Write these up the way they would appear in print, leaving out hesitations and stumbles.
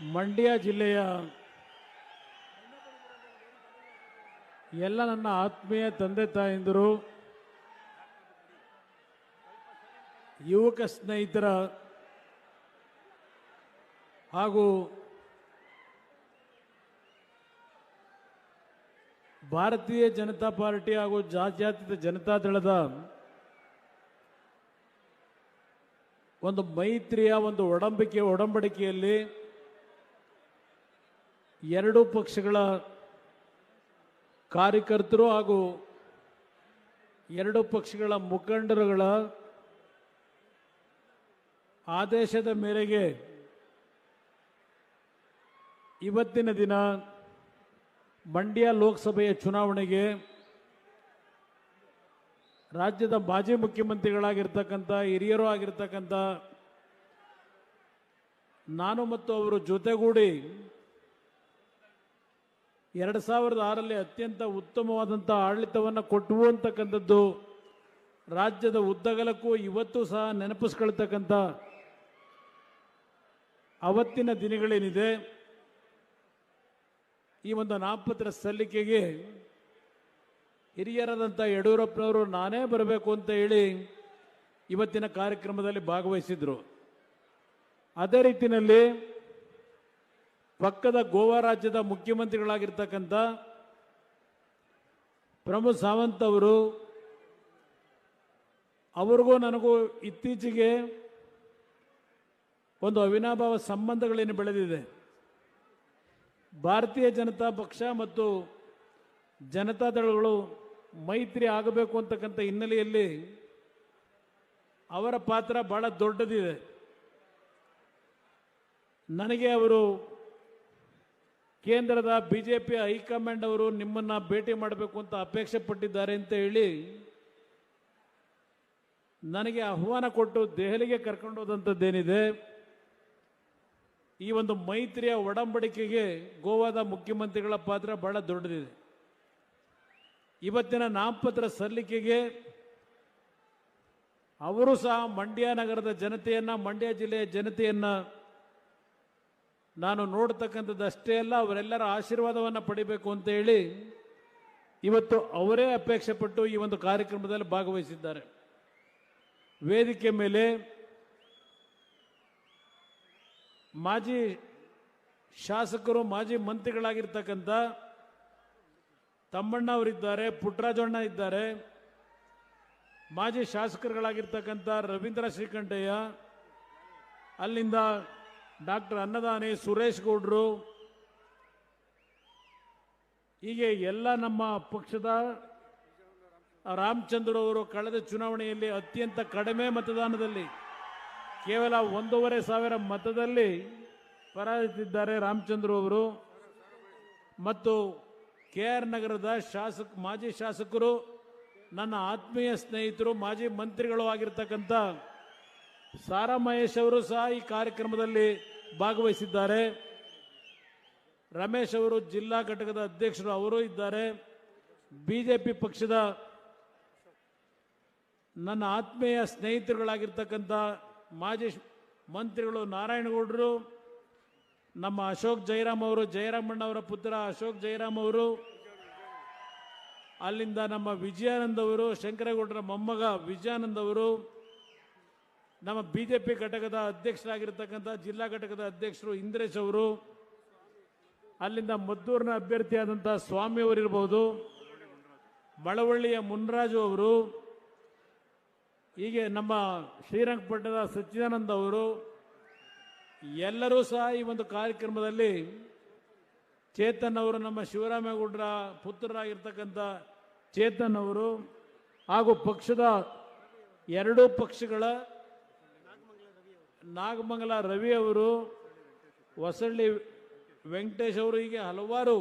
ಮಂಡ್ಯ ಜಿಲ್ಲೆಯ ಎಲ್ಲ ನನ್ನ ಆತ್ಮೀಯ ತಂದೆ ತಾಯಂದಿರು, ಯುವಕ ಸ್ನೇಹಿತರ ಹಾಗೂ ಭಾರತೀಯ ಜನತಾ ಪಾರ್ಟಿ ಹಾಗೂ ಜಾತ್ಯತೀತ ಜನತಾದಳದ ಒಂದು ಮೈತ್ರಿಯ ಒಂದು ಒಡಂಬಡಿಕೆಯಲ್ಲಿ ಎರಡೂ ಪಕ್ಷಗಳ ಕಾರ್ಯಕರ್ತರು ಹಾಗೂ ಎರಡೂ ಪಕ್ಷಗಳ ಮುಖಂಡರುಗಳ ಆದೇಶದ ಮೇರೆಗೆ ಇವತ್ತಿನ ದಿನ ಮಂಡ್ಯ ಲೋಕಸಭೆಯ ಚುನಾವಣೆಗೆ ರಾಜ್ಯದ ಮಾಜಿ ಮುಖ್ಯಮಂತ್ರಿಗಳಾಗಿರ್ತಕ್ಕಂಥ ಹಿರಿಯರು ಆಗಿರ್ತಕ್ಕಂಥ ನಾನು ಮತ್ತು ಅವರು ಜೊತೆಗೂಡಿ 2006ರಲ್ಲಿ ಅತ್ಯಂತ ಉತ್ತಮವಾದಂಥ ಆಡಳಿತವನ್ನು ಕೊಟ್ಟವು ಅಂತಕ್ಕಂಥದ್ದು ರಾಜ್ಯದ ಉದ್ದಗಲಕ್ಕೂ ಇವತ್ತು ಸಹ ನೆನಪಿಸ್ಕೊಳ್ತಕ್ಕಂಥ ಅವತ್ತಿನ ದಿನಗಳೇನಿದೆ, ಈ ಒಂದು ನಾಮಪತ್ರ ಸಲ್ಲಿಕೆಗೆ ಹಿರಿಯರಾದಂಥ ಯಡಿಯೂರಪ್ಪನವರು ನಾನೇ ಬರಬೇಕು ಅಂತ ಹೇಳಿ ಇವತ್ತಿನ ಕಾರ್ಯಕ್ರಮದಲ್ಲಿ ಭಾಗವಹಿಸಿದ್ರು. ಅದೇ ರೀತಿಯಲ್ಲಿ ಪಕ್ಕದ ಗೋವಾ ರಾಜ್ಯದ ಮುಖ್ಯಮಂತ್ರಿಗಳಾಗಿರ್ತಕ್ಕಂಥ ಪ್ರಮೋದ್ ಸಾವಂತ್ ಅವ್ರಿಗೂ ನನಗೂ ಇತ್ತೀಚೆಗೆ ಒಂದು ಅವಿನಾಭಾವ ಸಂಬಂಧಗಳೇನು ಬೆಳೆದಿದೆ. ಭಾರತೀಯ ಜನತಾ ಪಕ್ಷ ಮತ್ತು ಜನತಾದಳಗಳು ಮೈತ್ರಿ ಆಗಬೇಕು ಅಂತಕ್ಕಂಥ ಹಿನ್ನೆಲೆಯಲ್ಲಿ ಅವರ ಪಾತ್ರ ಬಹಳ ದೊಡ್ಡದಿದೆ. ನನಗೆ ಅವರು ಕೇಂದ್ರದ ಬಿಜೆಪಿ ಹೈಕಮಾಂಡ್ ಅವರು ನಿಮ್ಮನ್ನು ಭೇಟಿ ಮಾಡಬೇಕು ಅಂತ ಅಪೇಕ್ಷೆ ಪಟ್ಟಿದ್ದಾರೆ ಅಂತ ಹೇಳಿ ನನಗೆ ಆಹ್ವಾನ ಕೊಟ್ಟು ದೆಹಲಿಗೆ ಕರ್ಕೊಂಡು ಹೋದಂಥದ್ದೇನಿದೆ, ಈ ಒಂದು ಮೈತ್ರಿಯ ಒಡಂಬಡಿಕೆಗೆ ಗೋವಾದ ಮುಖ್ಯಮಂತ್ರಿಗಳ ಪಾತ್ರ ಬಹಳ ದೊಡ್ಡದಿದೆ. ಇವತ್ತಿನ ನಾಮಪತ್ರ ಸಲ್ಲಿಕೆಗೆ ಅವರು ಸಹ ಮಂಡ್ಯ ನಗರದ ಜನತೆಯನ್ನ, ಮಂಡ್ಯ ಜಿಲ್ಲೆಯ ಜನತೆಯನ್ನ ನಾನು ನೋಡ್ತಕ್ಕಂಥದ್ದು ಅಷ್ಟೇ ಅಲ್ಲ, ಅವರೆಲ್ಲರ ಆಶೀರ್ವಾದವನ್ನು ಪಡಿಬೇಕು ಅಂತ ಹೇಳಿ ಇವತ್ತು ಅವರೇ ಅಪೇಕ್ಷೆ ಪಟ್ಟು ಈ ಒಂದು ಕಾರ್ಯಕ್ರಮದಲ್ಲಿ ಭಾಗವಹಿಸಿದ್ದಾರೆ. ವೇದಿಕೆ ಮೇಲೆ ಮಾಜಿ ಶಾಸಕರು, ಮಾಜಿ ಮಂತ್ರಿಗಳಾಗಿರ್ತಕ್ಕಂಥ ತಮ್ಮಣ್ಣ ಅವರಿದ್ದಾರೆ, ಪುಟ್ಟರಾಜಣ್ಣ ಇದ್ದಾರೆ, ಮಾಜಿ ಶಾಸಕರುಗಳಾಗಿರ್ತಕ್ಕಂಥ ರವೀಂದ್ರ ಶ್ರೀಕಂಠಯ್ಯ, ಅಲ್ಲಿಂದ ಡಾಕ್ಟರ್ ಅನ್ನದಾನಿ, ಸುರೇಶ್ ಗೌಡ್ರು, ಹೀಗೆ ಎಲ್ಲ ನಮ್ಮ ಪಕ್ಷದ ರಾಮಚಂದ್ರ ಅವರು ಕಳೆದ ಚುನಾವಣೆಯಲ್ಲಿ ಅತ್ಯಂತ ಕಡಿಮೆ ಮತದಾನದಲ್ಲಿ ಕೇವಲ 1,500 ಮತದಲ್ಲಿ ಪರಾಜಿತಿದ್ದಾರೆ ರಾಮಚಂದ್ರ ಅವರು. ಮತ್ತು KR ನಗರದ ಮಾಜಿ ಶಾಸಕರು, ನನ್ನ ಆತ್ಮೀಯ ಸ್ನೇಹಿತರು, ಮಾಜಿ ಮಂತ್ರಿಗಳು ಆಗಿರ್ತಕ್ಕಂಥ ಸಾರಾ ಮಹೇಶ್ ಅವರು ಸಹ ಈ ಕಾರ್ಯಕ್ರಮದಲ್ಲಿ ಭಾಗವಹಿಸಿದ್ದಾರೆ. ರಮೇಶ್ ಅವರು ಜಿಲ್ಲಾ ಘಟಕದ ಅಧ್ಯಕ್ಷರು ಅವರು ಇದ್ದಾರೆ. ಬಿಜೆಪಿ ಪಕ್ಷದ ನನ್ನ ಆತ್ಮೀಯ ಸ್ನೇಹಿತರುಗಳಾಗಿರ್ತಕ್ಕಂಥ ಮಾಜಿ ಮಂತ್ರಿಗಳು ನಾರಾಯಣಗೌಡರು, ನಮ್ಮ ಅಶೋಕ್ ಜೈರಾಮ್ ಅವರು, ಜಯರಾಮಣ್ಣ ಅವರ ಪುತ್ರ ಅಶೋಕ್ ಜೈರಾಮ್ ಅವರು, ಅಲ್ಲಿಂದ ನಮ್ಮ ವಿಜಯಾನಂದ್ ಅವರು, ಶಂಕರೇಗೌಡರ ಮೊಮ್ಮಗ ವಿಜಯಾನಂದ್ ಅವರು, ನಮ್ಮ ಬಿಜೆಪಿ ಘಟಕದ ಅಧ್ಯಕ್ಷರಾಗಿರ್ತಕ್ಕಂಥ ಜಿಲ್ಲಾ ಘಟಕದ ಅಧ್ಯಕ್ಷರು ಇಂದ್ರೇಶ್ ಅವರು, ಅಲ್ಲಿಂದ ಮದ್ದೂರಿನ ಅಭ್ಯರ್ಥಿಯಾದಂಥ ಸ್ವಾಮಿ ಅವರಿರ್ಬೋದು, ಮಳವಳ್ಳಿಯ ಮುನ್ರಾಜು ಅವರು, ಹೀಗೆ ನಮ್ಮ ಶ್ರೀರಂಗಪಟ್ಟಣದ ಸಚ್ಚಿದಾನಂದ ಅವರು, ಎಲ್ಲರೂ ಸಹ ಈ ಒಂದು ಕಾರ್ಯಕ್ರಮದಲ್ಲಿ ಚೇತನ್ ಅವರು, ನಮ್ಮ ಶಿವರಾಮೇಗೌಡರ ಪುತ್ರರಾಗಿರ್ತಕ್ಕಂಥ ಚೇತನ್ ಅವರು, ಹಾಗೂ ಪಕ್ಷದ ಎರಡೂ ಪಕ್ಷಗಳ ನಾಗಮಂಗಲ ರವಿ ಅವರು, ಹೊಸಳ್ಳಿ ವೆಂಕಟೇಶ್ ಅವರು, ಹೀಗೆ ಹಲವಾರು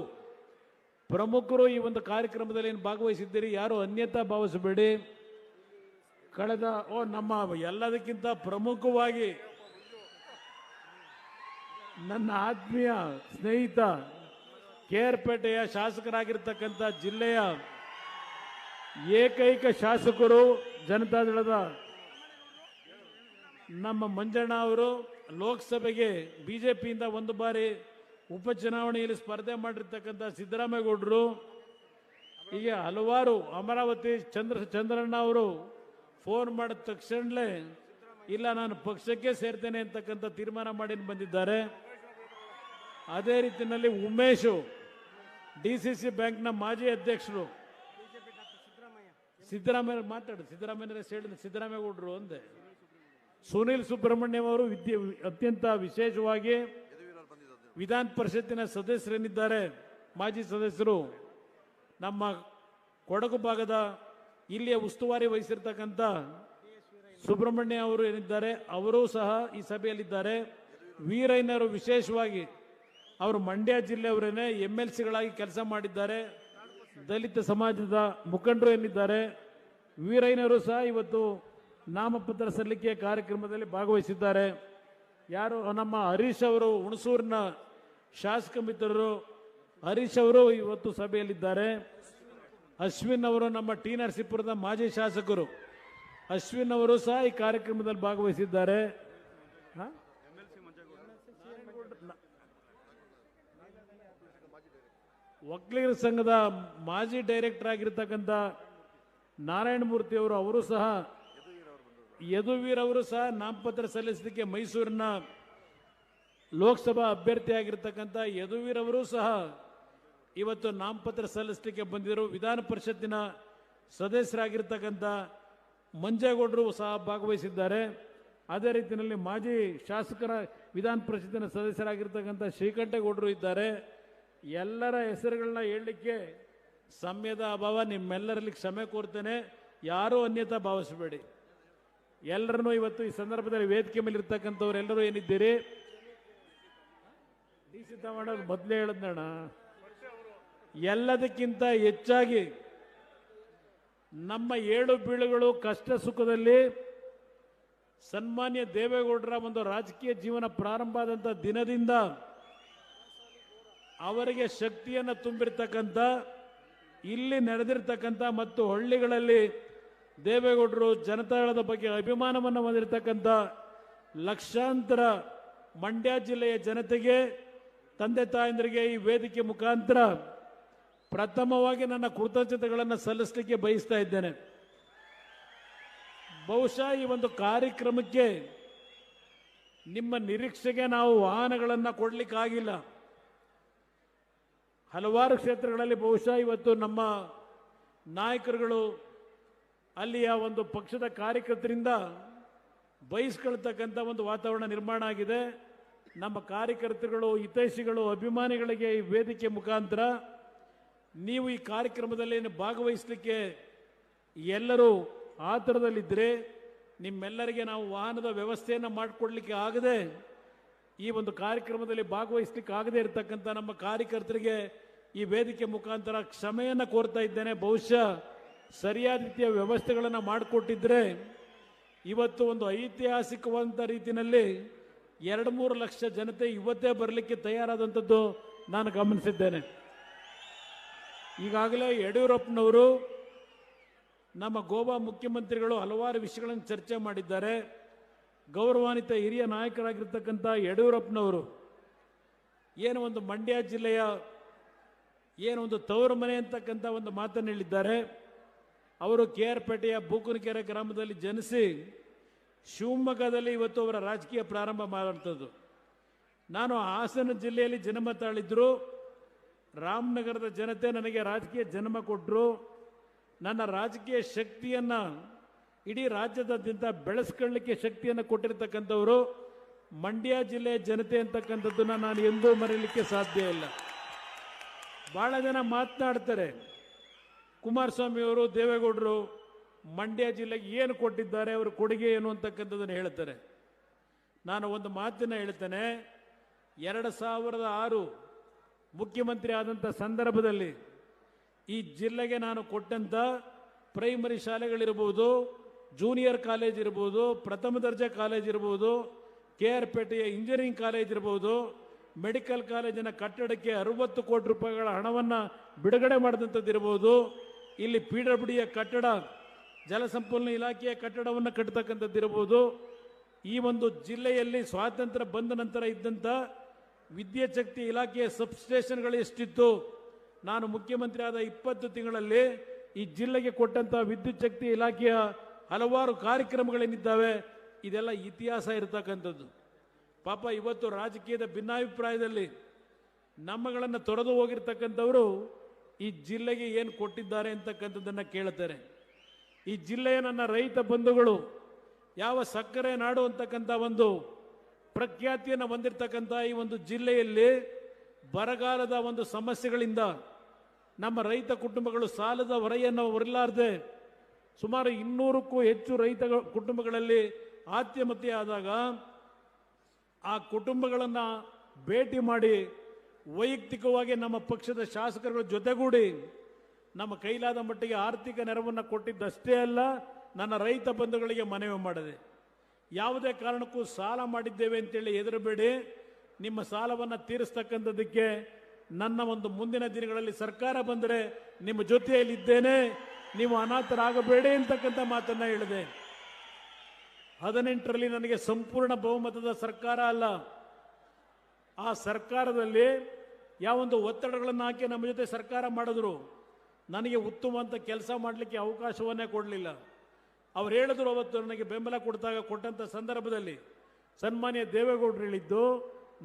ಪ್ರಮುಖರು ಈ ಒಂದು ಕಾರ್ಯಕ್ರಮದಲ್ಲಿ ಭಾಗವಹಿಸಿದ್ದೀರಿ. ಯಾರು ಅನ್ಯತಾ ಭಾವಿಸಬೇಡಿ. ನಮ್ಮ ಎಲ್ಲದಕ್ಕಿಂತ ಪ್ರಮುಖವಾಗಿ ನನ್ನ ಆತ್ಮೀಯ ಸ್ನೇಹಿತ KR ಪೇಟೆಯ ಶಾಸಕರಾಗಿರ್ತಕ್ಕಂಥ ಜಿಲ್ಲೆಯ ಏಕೈಕ ಶಾಸಕರು ಜನತಾದಳದ ನಮ್ಮ ಮಂಜಣ್ಣ ಅವರು, ಲೋಕಸಭೆಗೆ ಬಿಜೆಪಿಯಿಂದ ಒಂದು ಬಾರಿ ಉಪಚುನಾವಣೆಯಲ್ಲಿ ಸ್ಪರ್ಧೆ ಮಾಡಿರ್ತಕ್ಕಂಥ ಸಿದ್ದರಾಮೇಗೌಡರು ಹೀಗೆ ಹಲವಾರು ಅಮರಾವತಿ ಚಂದ್ರಣ್ಣ ಅವರು ಫೋನ್ ಮಾಡಿದ ತಕ್ಷಣಲೇ ಇಲ್ಲ ನಾನು ಪಕ್ಷಕ್ಕೆ ಸೇರ್ತೇನೆ ಅಂತಕ್ಕಂಥ ತೀರ್ಮಾನ ಮಾಡಿ ಬಂದಿದ್ದಾರೆ. ಅದೇ ರೀತಿಯಲ್ಲಿ ಉಮೇಶು ಡಿಸಿಸಿ ಬ್ಯಾಂಕ್ನ ಮಾಜಿ ಅಧ್ಯಕ್ಷರು ಸಿದ್ದರಾಮೇಗೌಡರು ಅಂದೆ ಸುನೀಲ್ ಸುಬ್ರಹ್ಮಣ್ಯಂ ಅವರು ಅತ್ಯಂತ ವಿಶೇಷವಾಗಿ ವಿಧಾನ ಪರಿಷತ್ತಿನ ಸದಸ್ಯರೇನಿದ್ದಾರೆ ಮಾಜಿ ಸದಸ್ಯರು ನಮ್ಮ ಕೊಡಗು ಭಾಗದ ಇಲ್ಲಿಯ ಉಸ್ತುವಾರಿ ವಹಿಸಿರ್ತಕ್ಕಂಥ ಸುಬ್ರಹ್ಮಣ್ಯ ಅವರು ಏನಿದ್ದಾರೆ ಅವರೂ ಸಹ ಈ ಸಭೆಯಲ್ಲಿದ್ದಾರೆ. ವೀರಯ್ಯನವರು ವಿಶೇಷವಾಗಿ ಅವರು ಮಂಡ್ಯ ಜಿಲ್ಲೆಯವರೇನೆ MLCಗಳಾಗಿ ಕೆಲಸ ಮಾಡಿದ್ದಾರೆ. ದಲಿತ ಸಮಾಜದ ಮುಖಂಡರು ಏನಿದ್ದಾರೆ ವೀರಯ್ಯನವರು ಸಹ ಇವತ್ತು ನಾಮಪತ್ರ ಸಲ್ಲಿಕೆ ಕಾರ್ಯಕ್ರಮದಲ್ಲಿ ಭಾಗವಹಿಸಿದ್ದಾರೆ. ಯಾರು ನಮ್ಮ ಹರೀಶ್ ಅವರು ಹುಣಸೂರಿನ ಶಾಸಕ ಮಿತ್ರರು ಹರೀಶ್ ಅವರು ಇವತ್ತು ಸಭೆಯಲ್ಲಿದ್ದಾರೆ. ಅಶ್ವಿನ್ ಅವರು ನಮ್ಮ ಟಿ ನರಸೀಪುರದ ಮಾಜಿ ಶಾಸಕರು ಅಶ್ವಿನ್ ಅವರು ಸಹ ಈ ಕಾರ್ಯಕ್ರಮದಲ್ಲಿ ಭಾಗವಹಿಸಿದ್ದಾರೆ. ಒಕ್ಕಲಿಗರ ಸಂಘದ ಮಾಜಿ ಡೈರೆಕ್ಟರ್ ಆಗಿರ್ತಕ್ಕಂಥ ನಾರಾಯಣಮೂರ್ತಿ ಅವರು ಸಹ ಯದುವೀರ್ ಅವರು ಸಹ ನಾಮಪತ್ರ ಸಲ್ಲಿಸಲಿಕ್ಕೆ ಮೈಸೂರಿನ ಲೋಕಸಭಾ ಅಭ್ಯರ್ಥಿ ಆಗಿರ್ತಕ್ಕಂಥ ಯದುವೀರ್ ಅವರು ಸಹ ಇವತ್ತು ನಾಮಪತ್ರ ಸಲ್ಲಿಸಲಿಕ್ಕೆ ಬಂದಿದ್ದರು. ವಿಧಾನ ಪರಿಷತ್ತಿನ ಸದಸ್ಯರಾಗಿರ್ತಕ್ಕಂಥ ಮಂಜೇಗೌಡರು ಸಹ ಭಾಗವಹಿಸಿದ್ದಾರೆ. ಅದೇ ರೀತಿಯಲ್ಲಿ ಮಾಜಿ ಶಾಸಕರ ವಿಧಾನ ಪರಿಷತ್ತಿನ ಸದಸ್ಯರಾಗಿರ್ತಕ್ಕಂಥ ಶ್ರೀಕಂಠೇಗೌಡರು ಇದ್ದಾರೆ. ಎಲ್ಲರ ಹೆಸರುಗಳನ್ನ ಹೇಳಲಿಕ್ಕೆ ಸಮಯದ ಅಭಾವ, ನಿಮ್ಮೆಲ್ಲರಲ್ಲಿ ಕ್ಷಮೆ ಕೋರ್ತೇನೆ, ಯಾರೂ ಅನ್ಯತಾ ಭಾವಿಸಬೇಡಿ. ಎಲ್ಲರನ್ನೂ ಇವತ್ತು ಈ ಸಂದರ್ಭದಲ್ಲಿ ವೇದಿಕೆ ಮೇಲೆ ಇರ್ತಕ್ಕಂಥವ್ರೆಲ್ಲರೂ ಏನಿದ್ದೀರಿ ಮಾಡೋದು ಮೊದಲೇ ಹೇಳದ್ನಣ್ಣ. ಎಲ್ಲದಕ್ಕಿಂತ ಹೆಚ್ಚಾಗಿ ನಮ್ಮ ಏಳು ಬೀಳುಗಳು ಕಷ್ಟ ಸುಖದಲ್ಲಿ ಸನ್ಮಾನ್ಯ ದೇವೇಗೌಡರ ಒಂದು ರಾಜಕೀಯ ಜೀವನ ಪ್ರಾರಂಭ ಆದಂಥ ದಿನದಿಂದ ಅವರಿಗೆ ಶಕ್ತಿಯನ್ನು ತುಂಬಿರ್ತಕ್ಕಂಥ ಇಲ್ಲಿ ನಡೆದಿರ್ತಕ್ಕಂಥ ಮತ್ತು ಹಳ್ಳಿಗಳಲ್ಲಿ ದೇವೇಗೌಡರು ಜನತಾದಳದ ಬಗ್ಗೆ ಅಭಿಮಾನವನ್ನು ಹೊಂದಿರತಕ್ಕಂಥ ಲಕ್ಷಾಂತರ ಮಂಡ್ಯ ಜಿಲ್ಲೆಯ ಜನತೆಗೆ, ತಂದೆ ತಾಯಂದರಿಗೆ ಈ ವೇದಿಕೆ ಮುಖಾಂತರ ಪ್ರಥಮವಾಗಿ ನನ್ನ ಕೃತಜ್ಞತೆಗಳನ್ನು ಸಲ್ಲಿಸಲಿಕ್ಕೆ ಬಯಸ್ತಾ ಇದ್ದೇನೆ. ಬಹುಶಃ ಈ ಒಂದು ಕಾರ್ಯಕ್ರಮಕ್ಕೆ ನಿಮ್ಮ ನಿರೀಕ್ಷೆಗೆ ನಾವು ವಾಹನಗಳನ್ನು ಕೊಡಲಿಕ್ಕಾಗಿಲ್ಲ. ಹಲವಾರು ಕ್ಷೇತ್ರಗಳಲ್ಲಿ ಬಹುಶಃ ಇವತ್ತು ನಮ್ಮ ನಾಯಕರುಗಳು ಅಲ್ಲಿಯ ಒಂದು ಪಕ್ಷದ ಕಾರ್ಯಕರ್ತರಿಂದ ಬಯಸ್ಕೊಳ್ತಕ್ಕಂಥ ಒಂದು ವಾತಾವರಣ ನಿರ್ಮಾಣ ಆಗಿದೆ. ನಮ್ಮ ಕಾರ್ಯಕರ್ತರುಗಳು, ಹಿತೈಷಿಗಳು, ಅಭಿಮಾನಿಗಳಿಗೆ ಈ ವೇದಿಕೆ ಮುಖಾಂತರ ನೀವು ಈ ಕಾರ್ಯಕ್ರಮದಲ್ಲಿ ಭಾಗವಹಿಸಲಿಕ್ಕೆ ಎಲ್ಲರೂ ಆತರದಲ್ಲಿದ್ದರೆ ನಿಮ್ಮೆಲ್ಲರಿಗೆ ನಾವು ವಾಹನದ ವ್ಯವಸ್ಥೆಯನ್ನು ಮಾಡಿಕೊಡ್ಲಿಕ್ಕೆ ಆಗದೆ ಈ ಒಂದು ಕಾರ್ಯಕ್ರಮದಲ್ಲಿ ಭಾಗವಹಿಸಲಿಕ್ಕೆ ಆಗದೆ ಇರತಕ್ಕಂಥ ನಮ್ಮ ಕಾರ್ಯಕರ್ತರಿಗೆ ಈ ವೇದಿಕೆ ಮುಖಾಂತರ ಕ್ಷಮೆಯನ್ನು ಕೋರ್ತಾ ಇದ್ದೇನೆ. ಬಹುಶಃ ಸರಿಯಾದ ರೀತಿಯ ವ್ಯವಸ್ಥೆಗಳನ್ನು ಮಾಡಿಕೊಟ್ಟಿದ್ರೆ ಇವತ್ತು ಒಂದು ಐತಿಹಾಸಿಕವಾದಂಥ ರೀತಿಯಲ್ಲಿ 2-3 ಲಕ್ಷ ಜನತೆ ಇವತ್ತೇ ಬರಲಿಕ್ಕೆ ತಯಾರಾದಂಥದ್ದು ನಾನು ಗಮನಿಸಿದ್ದೇನೆ. ಈಗಾಗಲೇ ಯಡಿಯೂರಪ್ಪನವರು, ನಮ್ಮ ಗೋವಾ ಮುಖ್ಯಮಂತ್ರಿಗಳು ಹಲವಾರು ವಿಷಯಗಳನ್ನು ಚರ್ಚೆ ಮಾಡಿದ್ದಾರೆ. ಗೌರವಾನ್ವಿತ ಹಿರಿಯ ನಾಯಕರಾಗಿರ್ತಕ್ಕಂಥ ಯಡಿಯೂರಪ್ಪನವರು ಏನು ಒಂದು ಮಂಡ್ಯ ಜಿಲ್ಲೆಯ ಏನು ಒಂದು ತವರು ಮನೆ ಅಂತಕ್ಕಂಥ ಒಂದು ಮಾತನ್ನು ಹೇಳಿದ್ದಾರೆ. ಅವರು KR ಪೇಟೆಯ ಬೂಕನಕೆರೆ ಗ್ರಾಮದಲ್ಲಿ ಜನಿಸಿ ಶಿವಮೊಗ್ಗದಲ್ಲಿ ಇವತ್ತು ಅವರ ರಾಜಕೀಯ ಪ್ರಾರಂಭ ಮಾಡುವಂಥದ್ದು. ನಾನು ಹಾಸನ ಜಿಲ್ಲೆಯಲ್ಲಿ ಜನ್ಮ ತಾಳಿದ್ರು. ರಾಮನಗರದ ಜನತೆ ನನಗೆ ರಾಜಕೀಯ ಜನ್ಮ ಕೊಟ್ಟರು. ನನ್ನ ರಾಜಕೀಯ ಶಕ್ತಿಯನ್ನು ಇಡೀ ರಾಜ್ಯದಾದ್ಯಂತ ಬೆಳೆಸ್ಕೊಳ್ಳಿಕ್ಕೆ ಶಕ್ತಿಯನ್ನು ಕೊಟ್ಟಿರ್ತಕ್ಕಂಥವರು ಮಂಡ್ಯ ಜಿಲ್ಲೆಯ ಜನತೆ ಅಂತಕ್ಕಂಥದ್ದನ್ನು ನಾನು ಎಂದೂ ಮರೆಯಲಿಕ್ಕೆ ಸಾಧ್ಯ ಇಲ್ಲ. ಭಾಳ ಜನ ಮಾತನಾಡ್ತಾರೆ, ಕುಮಾರಸ್ವಾಮಿ ಅವರು, ದೇವೇಗೌಡರು ಮಂಡ್ಯ ಜಿಲ್ಲೆಗೆ ಏನು ಕೊಟ್ಟಿದ್ದಾರೆ, ಅವರ ಕೊಡುಗೆ ಏನು ಅಂತಕ್ಕಂಥದ್ದನ್ನು ಹೇಳ್ತಾರೆ. ನಾನು ಒಂದು ಮಾತನ್ನು ಹೇಳ್ತೇನೆ. 2006 ಮುಖ್ಯಮಂತ್ರಿ ಆದಂಥ ಸಂದರ್ಭದಲ್ಲಿ ಈ ಜಿಲ್ಲೆಗೆ ನಾನು ಕೊಟ್ಟಂಥ ಪ್ರೈಮರಿ ಶಾಲೆಗಳಿರ್ಬೋದು, ಜೂನಿಯರ್ ಕಾಲೇಜ್ ಇರ್ಬೋದು, ಪ್ರಥಮ ದರ್ಜೆ ಕಾಲೇಜ್ ಇರ್ಬೋದು, KR ಪೇಟೆಯ ಇಂಜಿನಿಯರಿಂಗ್ ಕಾಲೇಜ್ ಇರ್ಬೋದು, ಮೆಡಿಕಲ್ ಕಾಲೇಜಿನ ಕಟ್ಟಡಕ್ಕೆ 60 ಕೋಟಿ ರೂಪಾಯಿಗಳ ಹಣವನ್ನು ಬಿಡುಗಡೆ ಮಾಡಿದಂಥದ್ದಿರ್ಬೋದು, ಇಲ್ಲಿ PWD ಕಟ್ಟಡ, ಜಲಸಂಪನ್ಮೂಲ ಇಲಾಖೆಯ ಕಟ್ಟಡವನ್ನು ಕಟ್ಟತಕ್ಕಂಥದ್ದಿರ್ಬೋದು, ಈ ಒಂದು ಜಿಲ್ಲೆಯಲ್ಲಿ ಸ್ವಾತಂತ್ರ್ಯ ಬಂದ ನಂತರ ಇದ್ದಂಥ ವಿದ್ಯುತ್ ಶಕ್ತಿ ಇಲಾಖೆಯ ಸಬ್ಸ್ಟೇಷನ್ಗಳು ಎಷ್ಟಿತ್ತು, ನಾನು ಮುಖ್ಯಮಂತ್ರಿ ಆದ 20 ತಿಂಗಳಲ್ಲಿ ಈ ಜಿಲ್ಲೆಗೆ ಕೊಟ್ಟಂತ ವಿದ್ಯುತ್ ಶಕ್ತಿ ಇಲಾಖೆಯ ಹಲವಾರು ಕಾರ್ಯಕ್ರಮಗಳೇನಿದ್ದಾವೆ ಇದೆಲ್ಲ ಇತಿಹಾಸ ಇರತಕ್ಕಂಥದ್ದು. ಪಾಪ ಇವತ್ತು ರಾಜಕೀಯದ ಭಿನ್ನಾಭಿಪ್ರಾಯದಲ್ಲಿ ನಮ್ಮಗಳನ್ನು ತೊರೆದು ಹೋಗಿರ್ತಕ್ಕಂಥವರು ಈ ಜಿಲ್ಲೆಗೆ ಏನು ಕೊಟ್ಟಿದ್ದಾರೆ ಅಂತಕ್ಕಂಥದ್ದನ್ನು ಕೇಳ್ತಾರೆ. ಈ ಜಿಲ್ಲೆಯ ನನ್ನ ರೈತ ಬಂಧುಗಳು ಯಾವ ಸಕ್ಕರೆ ನಾಡು ಅಂತಕ್ಕಂಥ ಒಂದು ಪ್ರಖ್ಯಾತಿಯನ್ನು ಹೊಂದಿರತಕ್ಕಂಥ ಈ ಒಂದು ಜಿಲ್ಲೆಯಲ್ಲಿ ಬರಗಾಲದ ಒಂದು ಸಮಸ್ಯೆಗಳಿಂದ ನಮ್ಮ ರೈತ ಕುಟುಂಬಗಳು ಸಾಲದ ಹೊರೆಯನ್ನು ಹೊರಲಾರದೆ ಸುಮಾರು 200ಕ್ಕೂ ಹೆಚ್ಚು ರೈತ ಕುಟುಂಬಗಳಲ್ಲಿ ಆತ್ಮಹತ್ಯೆ ಆದಾಗ ಆ ಕುಟುಂಬಗಳನ್ನು ಭೇಟಿ ಮಾಡಿ ವೈಯಕ್ತಿಕವಾಗಿ ನಮ್ಮ ಪಕ್ಷದ ಶಾಸಕರುಗಳ ಜೊತೆಗೂಡಿ ನಮ್ಮ ಕೈಲಾದ ಮಟ್ಟಿಗೆ ಆರ್ಥಿಕ ನೆರವನ್ನು ಕೊಟ್ಟಿದ್ದಷ್ಟೇ ಅಲ್ಲ, ನನ್ನ ರೈತ ಬಂಧುಗಳಿಗೆ ಮನವಿ ಮಾಡಿದೆ. ಯಾವುದೇ ಕಾರಣಕ್ಕೂ ಸಾಲ ಮಾಡಿದ್ದೇವೆ ಅಂತೇಳಿ ಹೆದರಬೇಡಿ, ನಿಮ್ಮ ಸಾಲವನ್ನು ತೀರಿಸ್ತಕ್ಕಂಥದ್ದಕ್ಕೆ ನನ್ನ ಒಂದು ಮುಂದಿನ ದಿನಗಳಲ್ಲಿ ಸರ್ಕಾರ ಬಂದರೆ ನಿಮ್ಮ ಜೊತೆಯಲ್ಲಿದ್ದೇನೆ, ನೀವು ಅನಾಥರಾಗಬೇಡಿ ಅಂತಕ್ಕಂಥ ಮಾತನ್ನ ಹೇಳಿದೆ. 18ರಲ್ಲಿ ನನಗೆ ಸಂಪೂರ್ಣ ಬಹುಮತದ ಸರ್ಕಾರ ಅಲ್ಲ, ಆ ಸರ್ಕಾರದಲ್ಲಿ ಯಾವೊಂದು ಒತ್ತಡಗಳನ್ನು ಹಾಕಿ ನಮ್ಮ ಜೊತೆ ಸರ್ಕಾರ ಮಾಡಿದ್ರು, ನನಗೆ ಉತ್ತಮ ಅಂತ ಕೆಲಸ ಮಾಡಲಿಕ್ಕೆ ಅವಕಾಶವನ್ನೇ ಕೊಡಲಿಲ್ಲ. ಅವ್ರು ಹೇಳಿದ್ರು ಅವತ್ತು ನನಗೆ ಬೆಂಬಲ ಕೊಟ್ಟಂಥ ಸಂದರ್ಭದಲ್ಲಿ ಸನ್ಮಾನ್ಯ ದೇವೇಗೌಡರು ಹೇಳಿದ್ದು,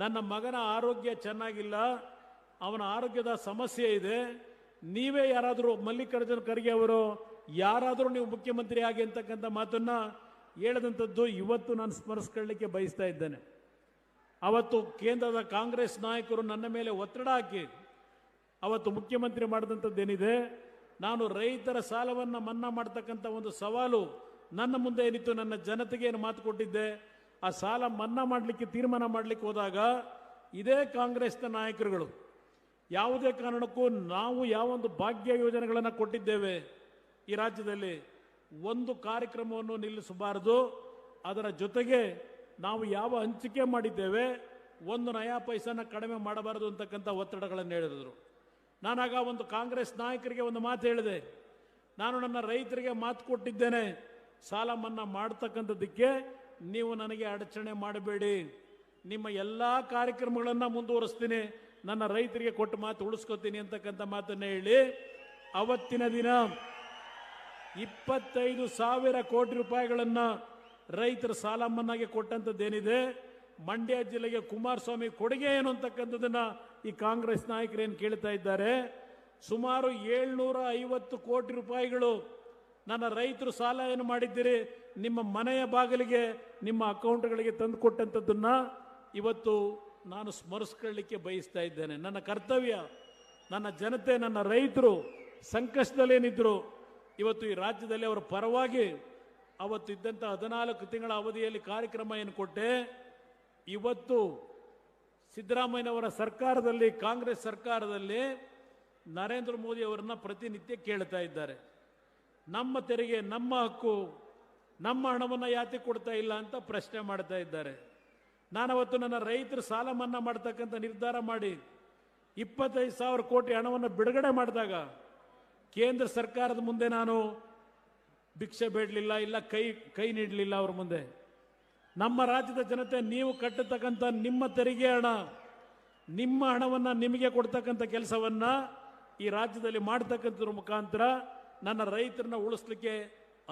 ನನ್ನ ಮಗನ ಆರೋಗ್ಯ ಚೆನ್ನಾಗಿಲ್ಲ, ಅವನ ಆರೋಗ್ಯದ ಸಮಸ್ಯೆ ಇದೆ, ನೀವೇ ಯಾರಾದರೂ ಮಲ್ಲಿಕಾರ್ಜುನ ಖರ್ಗೆ ಅವರು ಯಾರಾದರೂ ನೀವು ಮುಖ್ಯಮಂತ್ರಿ ಆಗಿ ಅಂತಕ್ಕಂಥ ಮಾತನ್ನ ಹೇಳಿದಂಥದ್ದು ಇವತ್ತು ನಾನು ಸ್ಮರಿಸ್ಕೊಳ್ಳಿಕ್ಕೆ ಬಯಸ್ತಾ ಇದ್ದೇನೆ. ಅವತ್ತು ಕೇಂದ್ರದ ಕಾಂಗ್ರೆಸ್ ನಾಯಕರು ನನ್ನ ಮೇಲೆ ಒತ್ತಡ ಹಾಕಿ ಅವತ್ತು ಮುಖ್ಯಮಂತ್ರಿ ಮಾಡಿದಂಥದ್ದೇನಿದೆ, ನಾನು ರೈತರ ಸಾಲವನ್ನು ಮನ್ನಾ ಮಾಡ್ತಕ್ಕಂಥ ಒಂದು ಸವಾಲು ನನ್ನ ಮುಂದೆ ಏನಿತ್ತು, ನನ್ನ ಜನತೆಗೆ ಏನು ಮಾತು ಕೊಟ್ಟಿದ್ದೆ, ಆ ಸಾಲ ಮನ್ನಾ ಮಾಡಲಿಕ್ಕೆ ತೀರ್ಮಾನ ಮಾಡಲಿಕ್ಕೆ ಹೋದಾಗ ಇದೇ ಕಾಂಗ್ರೆಸ್ನ ನಾಯಕರುಗಳು ಯಾವುದೇ ಕಾರಣಕ್ಕೂ ನಾವು ಯಾವೊಂದು ಭಾಗ್ಯ ಯೋಜನೆಗಳನ್ನು ಕೊಟ್ಟಿದ್ದೇವೆ ಈ ರಾಜ್ಯದಲ್ಲಿ ಒಂದು ಕಾರ್ಯಕ್ರಮವನ್ನು ನಿಲ್ಲಿಸಬಾರದು, ಅದರ ಜೊತೆಗೆ ನಾವು ಯಾವ ಹಂಚಿಕೆ ಮಾಡಿದ್ದೇವೆ ಒಂದು ನಯಾ ಪೈಸನ ಕಡಿಮೆ ಮಾಡಬಾರದು ಅಂತಕ್ಕಂಥ ಒತ್ತಡಗಳನ್ನು ಹೇಳಿದರು. ನಾನಾಗ ಒಂದು ಕಾಂಗ್ರೆಸ್ ನಾಯಕರಿಗೆ ಒಂದು ಮಾತು ಹೇಳಿದೆ, ನಾನು ನನ್ನ ರೈತರಿಗೆ ಮಾತು ಕೊಟ್ಟಿದ್ದೇನೆ, ಸಾಲ ಮನ್ನಾ ಮಾಡ್ತಕ್ಕಂಥದ್ದಕ್ಕೆ ನೀವು ನನಗೆ ಅಡಚಣೆ ಮಾಡಬೇಡಿ, ನಿಮ್ಮ ಎಲ್ಲ ಕಾರ್ಯಕ್ರಮಗಳನ್ನು ಮುಂದುವರಿಸ್ತೀನಿ, ನನ್ನ ರೈತರಿಗೆ ಕೊಟ್ಟು ಮಾತು ಉಳಿಸ್ಕೊತೀನಿ ಅಂತಕ್ಕಂಥ ಮಾತನ್ನು ಹೇಳಿ ಅವತ್ತಿನ ದಿನ 25,000 ಕೋಟಿ ರೂಪಾಯಿಗಳನ್ನು ರೈತರ ಸಾಲ ಮನ್ನಾಗೆ ಕೊಟ್ಟಂಥದ್ದೇನಿದೆ, ಮಂಡ್ಯ ಜಿಲ್ಲೆಗೆ ಕುಮಾರಸ್ವಾಮಿ ಕೊಡುಗೆ ಏನು ಅಂತಕ್ಕಂಥದ್ದನ್ನ ಈ ಕಾಂಗ್ರೆಸ್ ನಾಯಕರೇನು ಕೇಳ್ತಾ ಇದ್ದಾರೆ. ಸುಮಾರು 750 ಕೋಟಿ ರೂಪಾಯಿಗಳು ನನ್ನ ರೈತರು ಸಾಲ ಏನು ಮಾಡಿದ್ದೀರಿ ನಿಮ್ಮ ಮನೆಯ ಬಾಗಿಲಿಗೆ ನಿಮ್ಮ ಅಕೌಂಟ್ಗಳಿಗೆ ತಂದು ಕೊಟ್ಟಂಥದ್ದನ್ನ ಇವತ್ತು ನಾನು ಸ್ಮರಿಸ್ಕೊಳ್ಳಿಕ್ಕೆ ಬಯಸ್ತಾ ಇದ್ದೇನೆ. ನನ್ನ ಕರ್ತವ್ಯ, ನನ್ನ ಜನತೆ, ನನ್ನ ರೈತರು ಸಂಕಷ್ಟದಲ್ಲೇನಿದ್ರು ಇವತ್ತು ಈ ರಾಜ್ಯದಲ್ಲಿ ಅವರ ಪರವಾಗಿ ಅವತ್ತು ಇದ್ದಂಥ 14 ತಿಂಗಳ ಅವಧಿಯಲ್ಲಿ ಕಾರ್ಯಕ್ರಮ ಏನು ಕೊಟ್ಟೆ, ಇವತ್ತು ಸಿದ್ದರಾಮಯ್ಯನವರ ಸರ್ಕಾರದಲ್ಲಿ ಕಾಂಗ್ರೆಸ್ ಸರ್ಕಾರದಲ್ಲಿ ನರೇಂದ್ರ ಮೋದಿ ಅವರನ್ನ ಪ್ರತಿನಿತ್ಯ ಕೇಳ್ತಾ ಇದ್ದಾರೆ. ನಮ್ಮ ತೆರಿಗೆ, ನಮ್ಮ ಹಕ್ಕು, ನಮ್ಮ ಹಣವನ್ನು ಯಾಕೆ ಕೊಡ್ತಾ ಇಲ್ಲ ಅಂತ ಪ್ರಶ್ನೆ ಮಾಡ್ತಾ ಇದ್ದಾರೆ. ನಾನವತ್ತು ನನ್ನ ರೈತರು ಸಾಲ ಮನ್ನಾ ಮಾಡ್ತಕ್ಕಂಥ ನಿರ್ಧಾರ ಮಾಡಿ 25,000 ಕೋಟಿ ಹಣವನ್ನು ಬಿಡುಗಡೆ ಮಾಡಿದಾಗ ಕೇಂದ್ರ ಸರ್ಕಾರದ ಮುಂದೆ ನಾನು ಭಿಕ್ಷೆ ಬೇಡಲಿಲ್ಲ, ಇಲ್ಲ ಕೈ ನೀಡಲಿಲ್ಲ ಅವ್ರ ಮುಂದೆ. ನಮ್ಮ ರಾಜ್ಯದ ಜನತೆ ನೀವು ಕಟ್ಟತಕ್ಕಂಥ ನಿಮ್ಮ ತೆರಿಗೆ ಹಣ, ನಿಮ್ಮ ಹಣವನ್ನು ನಿಮಗೆ ಕೊಡ್ತಕ್ಕಂಥ ಕೆಲಸವನ್ನ ಈ ರಾಜ್ಯದಲ್ಲಿ ಮಾಡ್ತಕ್ಕಂಥದ್ರ ಮುಖಾಂತರ ನನ್ನ ರೈತರನ್ನ ಉಳಿಸ್ಲಿಕ್ಕೆ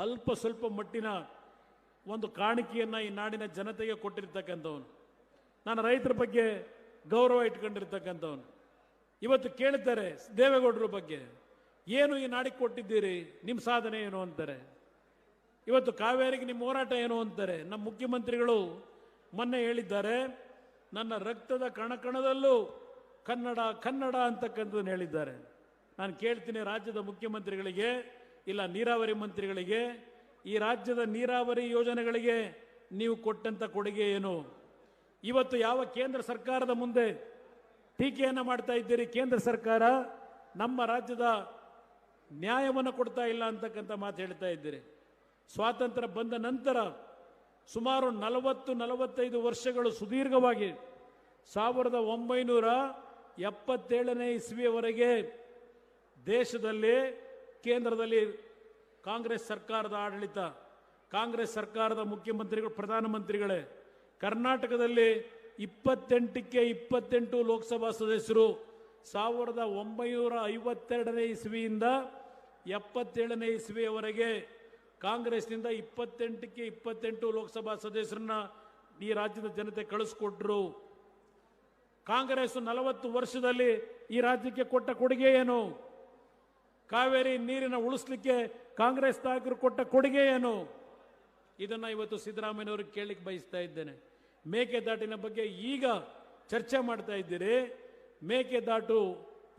ಅಲ್ಪ ಸ್ವಲ್ಪ ಮಟ್ಟಿನ ಒಂದು ಕಾಣಿಕೆಯನ್ನ ಈ ನಾಡಿನ ಜನತೆಗೆ ಕೊಟ್ಟಿರ್ತಕ್ಕಂಥವನು. ನಾನು ರೈತರ ಬಗ್ಗೆ ಗೌರವ ಇಟ್ಕೊಂಡಿರ್ತಕ್ಕಂಥವನು. ಇವತ್ತು ಕೇಳ್ತಾರೆ ದೇವೇಗೌಡರ ಬಗ್ಗೆ, ಏನು ಈ ನಾಡಿಗೆ ಕೊಟ್ಟಿದ್ದೀರಿ, ನಿಮ್ಮ ಸಾಧನೆ ಏನು ಅಂತಾರೆ. ಇವತ್ತು ಕಾವೇರಿಗೆ ನಿಮ್ಮ ಹೋರಾಟ ಏನು ಅಂತಾರೆ. ನಮ್ಮ ಮುಖ್ಯಮಂತ್ರಿಗಳು ಮೊನ್ನೆ ಹೇಳಿದ್ದಾರೆ, ನನ್ನ ರಕ್ತದ ಕಣಕಣದಲ್ಲೂ ಕನ್ನಡ ಕನ್ನಡ ಅಂತಕ್ಕಂಥದ್ದನ್ನು ಹೇಳಿದ್ದಾರೆ. ನಾನು ಕೇಳ್ತೀನಿ ರಾಜ್ಯದ ಮುಖ್ಯಮಂತ್ರಿಗಳಿಗೆ, ಇಲ್ಲ ನೀರಾವರಿ ಮಂತ್ರಿಗಳಿಗೆ, ಈ ರಾಜ್ಯದ ನೀರಾವರಿ ಯೋಜನೆಗಳಿಗೆ ನೀವು ಕೊಟ್ಟಂತ ಕೊಡುಗೆ ಏನು? ಇವತ್ತು ಯಾವ ಕೇಂದ್ರ ಸರ್ಕಾರದ ಮುಂದೆ ಟೀಕೆಯನ್ನು ಮಾಡ್ತಾ ಇದ್ದೀರಿ, ಕೇಂದ್ರ ಸರ್ಕಾರ ನಮ್ಮ ರಾಜ್ಯದ ನ್ಯಾಯವನ್ನು ಕೊಡ್ತಾ ಇಲ್ಲ ಅಂತಕ್ಕಂಥ ಮಾತು ಹೇಳ್ತಾ ಇದ್ದೀರಿ. ಸ್ವಾತಂತ್ರ್ಯ ಬಂದ ನಂತರ ಸುಮಾರು 40-45 ವರ್ಷಗಳು ಸುದೀರ್ಘವಾಗಿ 1977ನೇ ಇಸ್ವಿಯವರೆಗೆ ದೇಶದಲ್ಲಿ ಕೇಂದ್ರದಲ್ಲಿ ಕಾಂಗ್ರೆಸ್ ಸರ್ಕಾರದ ಆಡಳಿತ, ಕಾಂಗ್ರೆಸ್ ಸರ್ಕಾರದ ಮುಖ್ಯಮಂತ್ರಿಗಳು, ಪ್ರಧಾನಮಂತ್ರಿಗಳೇ, ಕರ್ನಾಟಕದಲ್ಲಿ 28ಕ್ಕೆ 28 ಲೋಕಸಭಾ ಸದಸ್ಯರು 1952ನೇ ಇಸ್ವಿಯಿಂದ 77ನೇ ಇಸ್ವಿಯವರೆಗೆ ಕಾಂಗ್ರೆಸ್ನಿಂದ 28ಕ್ಕೆ 28 ಲೋಕಸಭಾ ಸದಸ್ಯರನ್ನ ಈ ರಾಜ್ಯದ ಜನತೆ ಕಳಿಸ್ಕೊಟ್ರು. ಕಾಂಗ್ರೆಸ್ 40 ವರ್ಷದಲ್ಲಿ ಈ ರಾಜ್ಯಕ್ಕೆ ಕೊಟ್ಟ ಕೊಡುಗೆ ಏನು? ಕಾವೇರಿ ನೀರಿನ ಉಳಿಸ್ಲಿಕ್ಕೆ ಕಾಂಗ್ರೆಸ್ ನಾಯಕರು ಕೊಟ್ಟ ಕೊಡುಗೆ ಏನು? ಇದನ್ನ ಇವತ್ತು ಸಿದ್ದರಾಮಯ್ಯನವ್ರಿಗೆ ಕೇಳಲಿಕ್ಕೆ ಬಯಸ್ತಾ ಇದ್ದೇನೆ. ಮೇಕೆದಾಟಿನ ಬಗ್ಗೆ ಈಗ ಚರ್ಚೆ ಮಾಡ್ತಾ ಇದ್ದೀರಿ. ಮೇಕೆದಾಟು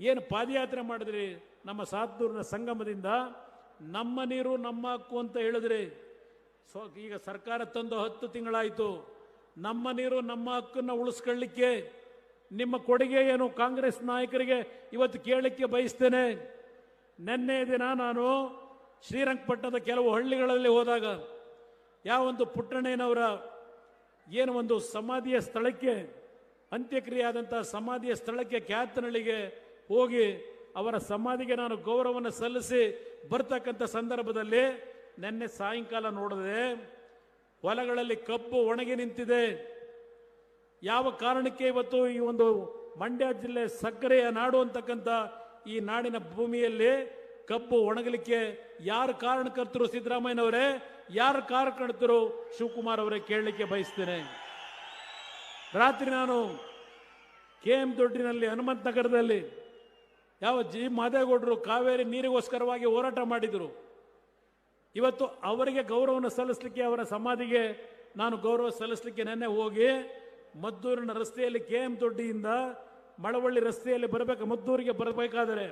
ಏನು ಪಾದಯಾತ್ರೆ ಮಾಡಿದ್ರಿ ನಮ್ಮ ಸಾತ್ತೂರಿನ ಸಂಗಮದಿಂದ, ನಮ್ಮ ನೀರು ನಮ್ಮ ಹಕ್ಕು ಅಂತ ಹೇಳಿದ್ರಿ. ಈಗ ಸರ್ಕಾರ ತಂದು 10 ತಿಂಗಳಾಯಿತು. ನಮ್ಮ ನೀರು ನಮ್ಮ ಹಕ್ಕನ್ನು ಉಳಿಸ್ಕೊಳ್ಳಿಕ್ಕೆ ನಿಮ್ಮ ಕೊಡುಗೆ ಏನು? ಕಾಂಗ್ರೆಸ್ ನಾಯಕರಿಗೆ ಇವತ್ತು ಕೇಳಲಿಕ್ಕೆ ಬಯಸ್ತೇನೆ. ನಿನ್ನೆ ದಿನ ನಾನು ಶ್ರೀರಂಗಪಟ್ಟಣದ ಕೆಲವು ಹಳ್ಳಿಗಳಲ್ಲಿ ಹೋದಾಗ ಯಾವೊಂದು ಪುಟ್ಟಣ್ಣಯ್ಯನವರ ಏನು ಒಂದು ಸಮಾಧಿಯ ಸ್ಥಳಕ್ಕೆ, ಅಂತ್ಯಕ್ರಿಯೆ ಆದಂತಹ ಸಮಾಧಿಯ ಸ್ಥಳಕ್ಕೆ, ಕ್ಯಾತನಹಳ್ಳಿಗೆ ಹೋಗಿ ಅವರ ಸಮಾಧಿಗೆ ನಾನು ಗೌರವವನ್ನು ಸಲ್ಲಿಸಿ ಬರ್ತಕ್ಕಂಥ ಸಂದರ್ಭದಲ್ಲಿ ನಿನ್ನೆ ಸಾಯಂಕಾಲ ನೋಡಿದೆ, ಹೊಲಗಳಲ್ಲಿ ಕಬ್ಬು ಒಣಗಿ ನಿಂತಿದೆ. ಯಾವ ಕಾರಣಕ್ಕೆ ಇವತ್ತು ಈ ಒಂದು ಮಂಡ್ಯ ಜಿಲ್ಲೆ ಸಕ್ಕರೆಯ ನಾಡು ಅಂತಕ್ಕಂಥ ಈ ನಾಡಿನ ಭೂಮಿಯಲ್ಲಿ ಕಬ್ಬು ಒಣಗಲಿಕ್ಕೆ ಯಾರು ಕಾರಣಕರ್ತರು? ಸಿದ್ದರಾಮಯ್ಯನವರೇ, ಯಾರು ಕಾರಣಕರ್ತರು? ಶಿವಕುಮಾರ್ ಅವರೇ ಕೇಳಲಿಕ್ಕೆ ಬಯಸ್ತೇನೆ. ರಾತ್ರಿ ನಾನು KM ದೊಡ್ಡಿನಲ್ಲಿ, ಹನುಮಂತ ನಗರದಲ್ಲಿ ಯಾವ ಜಿ ಮಾದೇಗೌಡರು ಕಾವೇರಿ ನೀರಿಗೋಸ್ಕರವಾಗಿ ಹೋರಾಟ ಮಾಡಿದರು. ಇವತ್ತು ಅವರಿಗೆ ಗೌರವವನ್ನು ಸಲ್ಲಿಸಲಿಕ್ಕೆ, ಅವರ ಸಮಾಧಿಗೆ ನಾನು ಗೌರವ ಸಲ್ಲಿಸಲಿಕ್ಕೆ ನೆನ್ನೆ ಹೋಗಿ ಮದ್ದೂರಿನ ರಸ್ತೆಯಲ್ಲಿ KM ದೊಡ್ಡಿಯಿಂದ ಮಳವಳ್ಳಿ ರಸ್ತೆಯಲ್ಲಿ ಬರಬೇಕು, ಮದ್ದೂರಿಗೆ ಬರಬೇಕಾದರೆ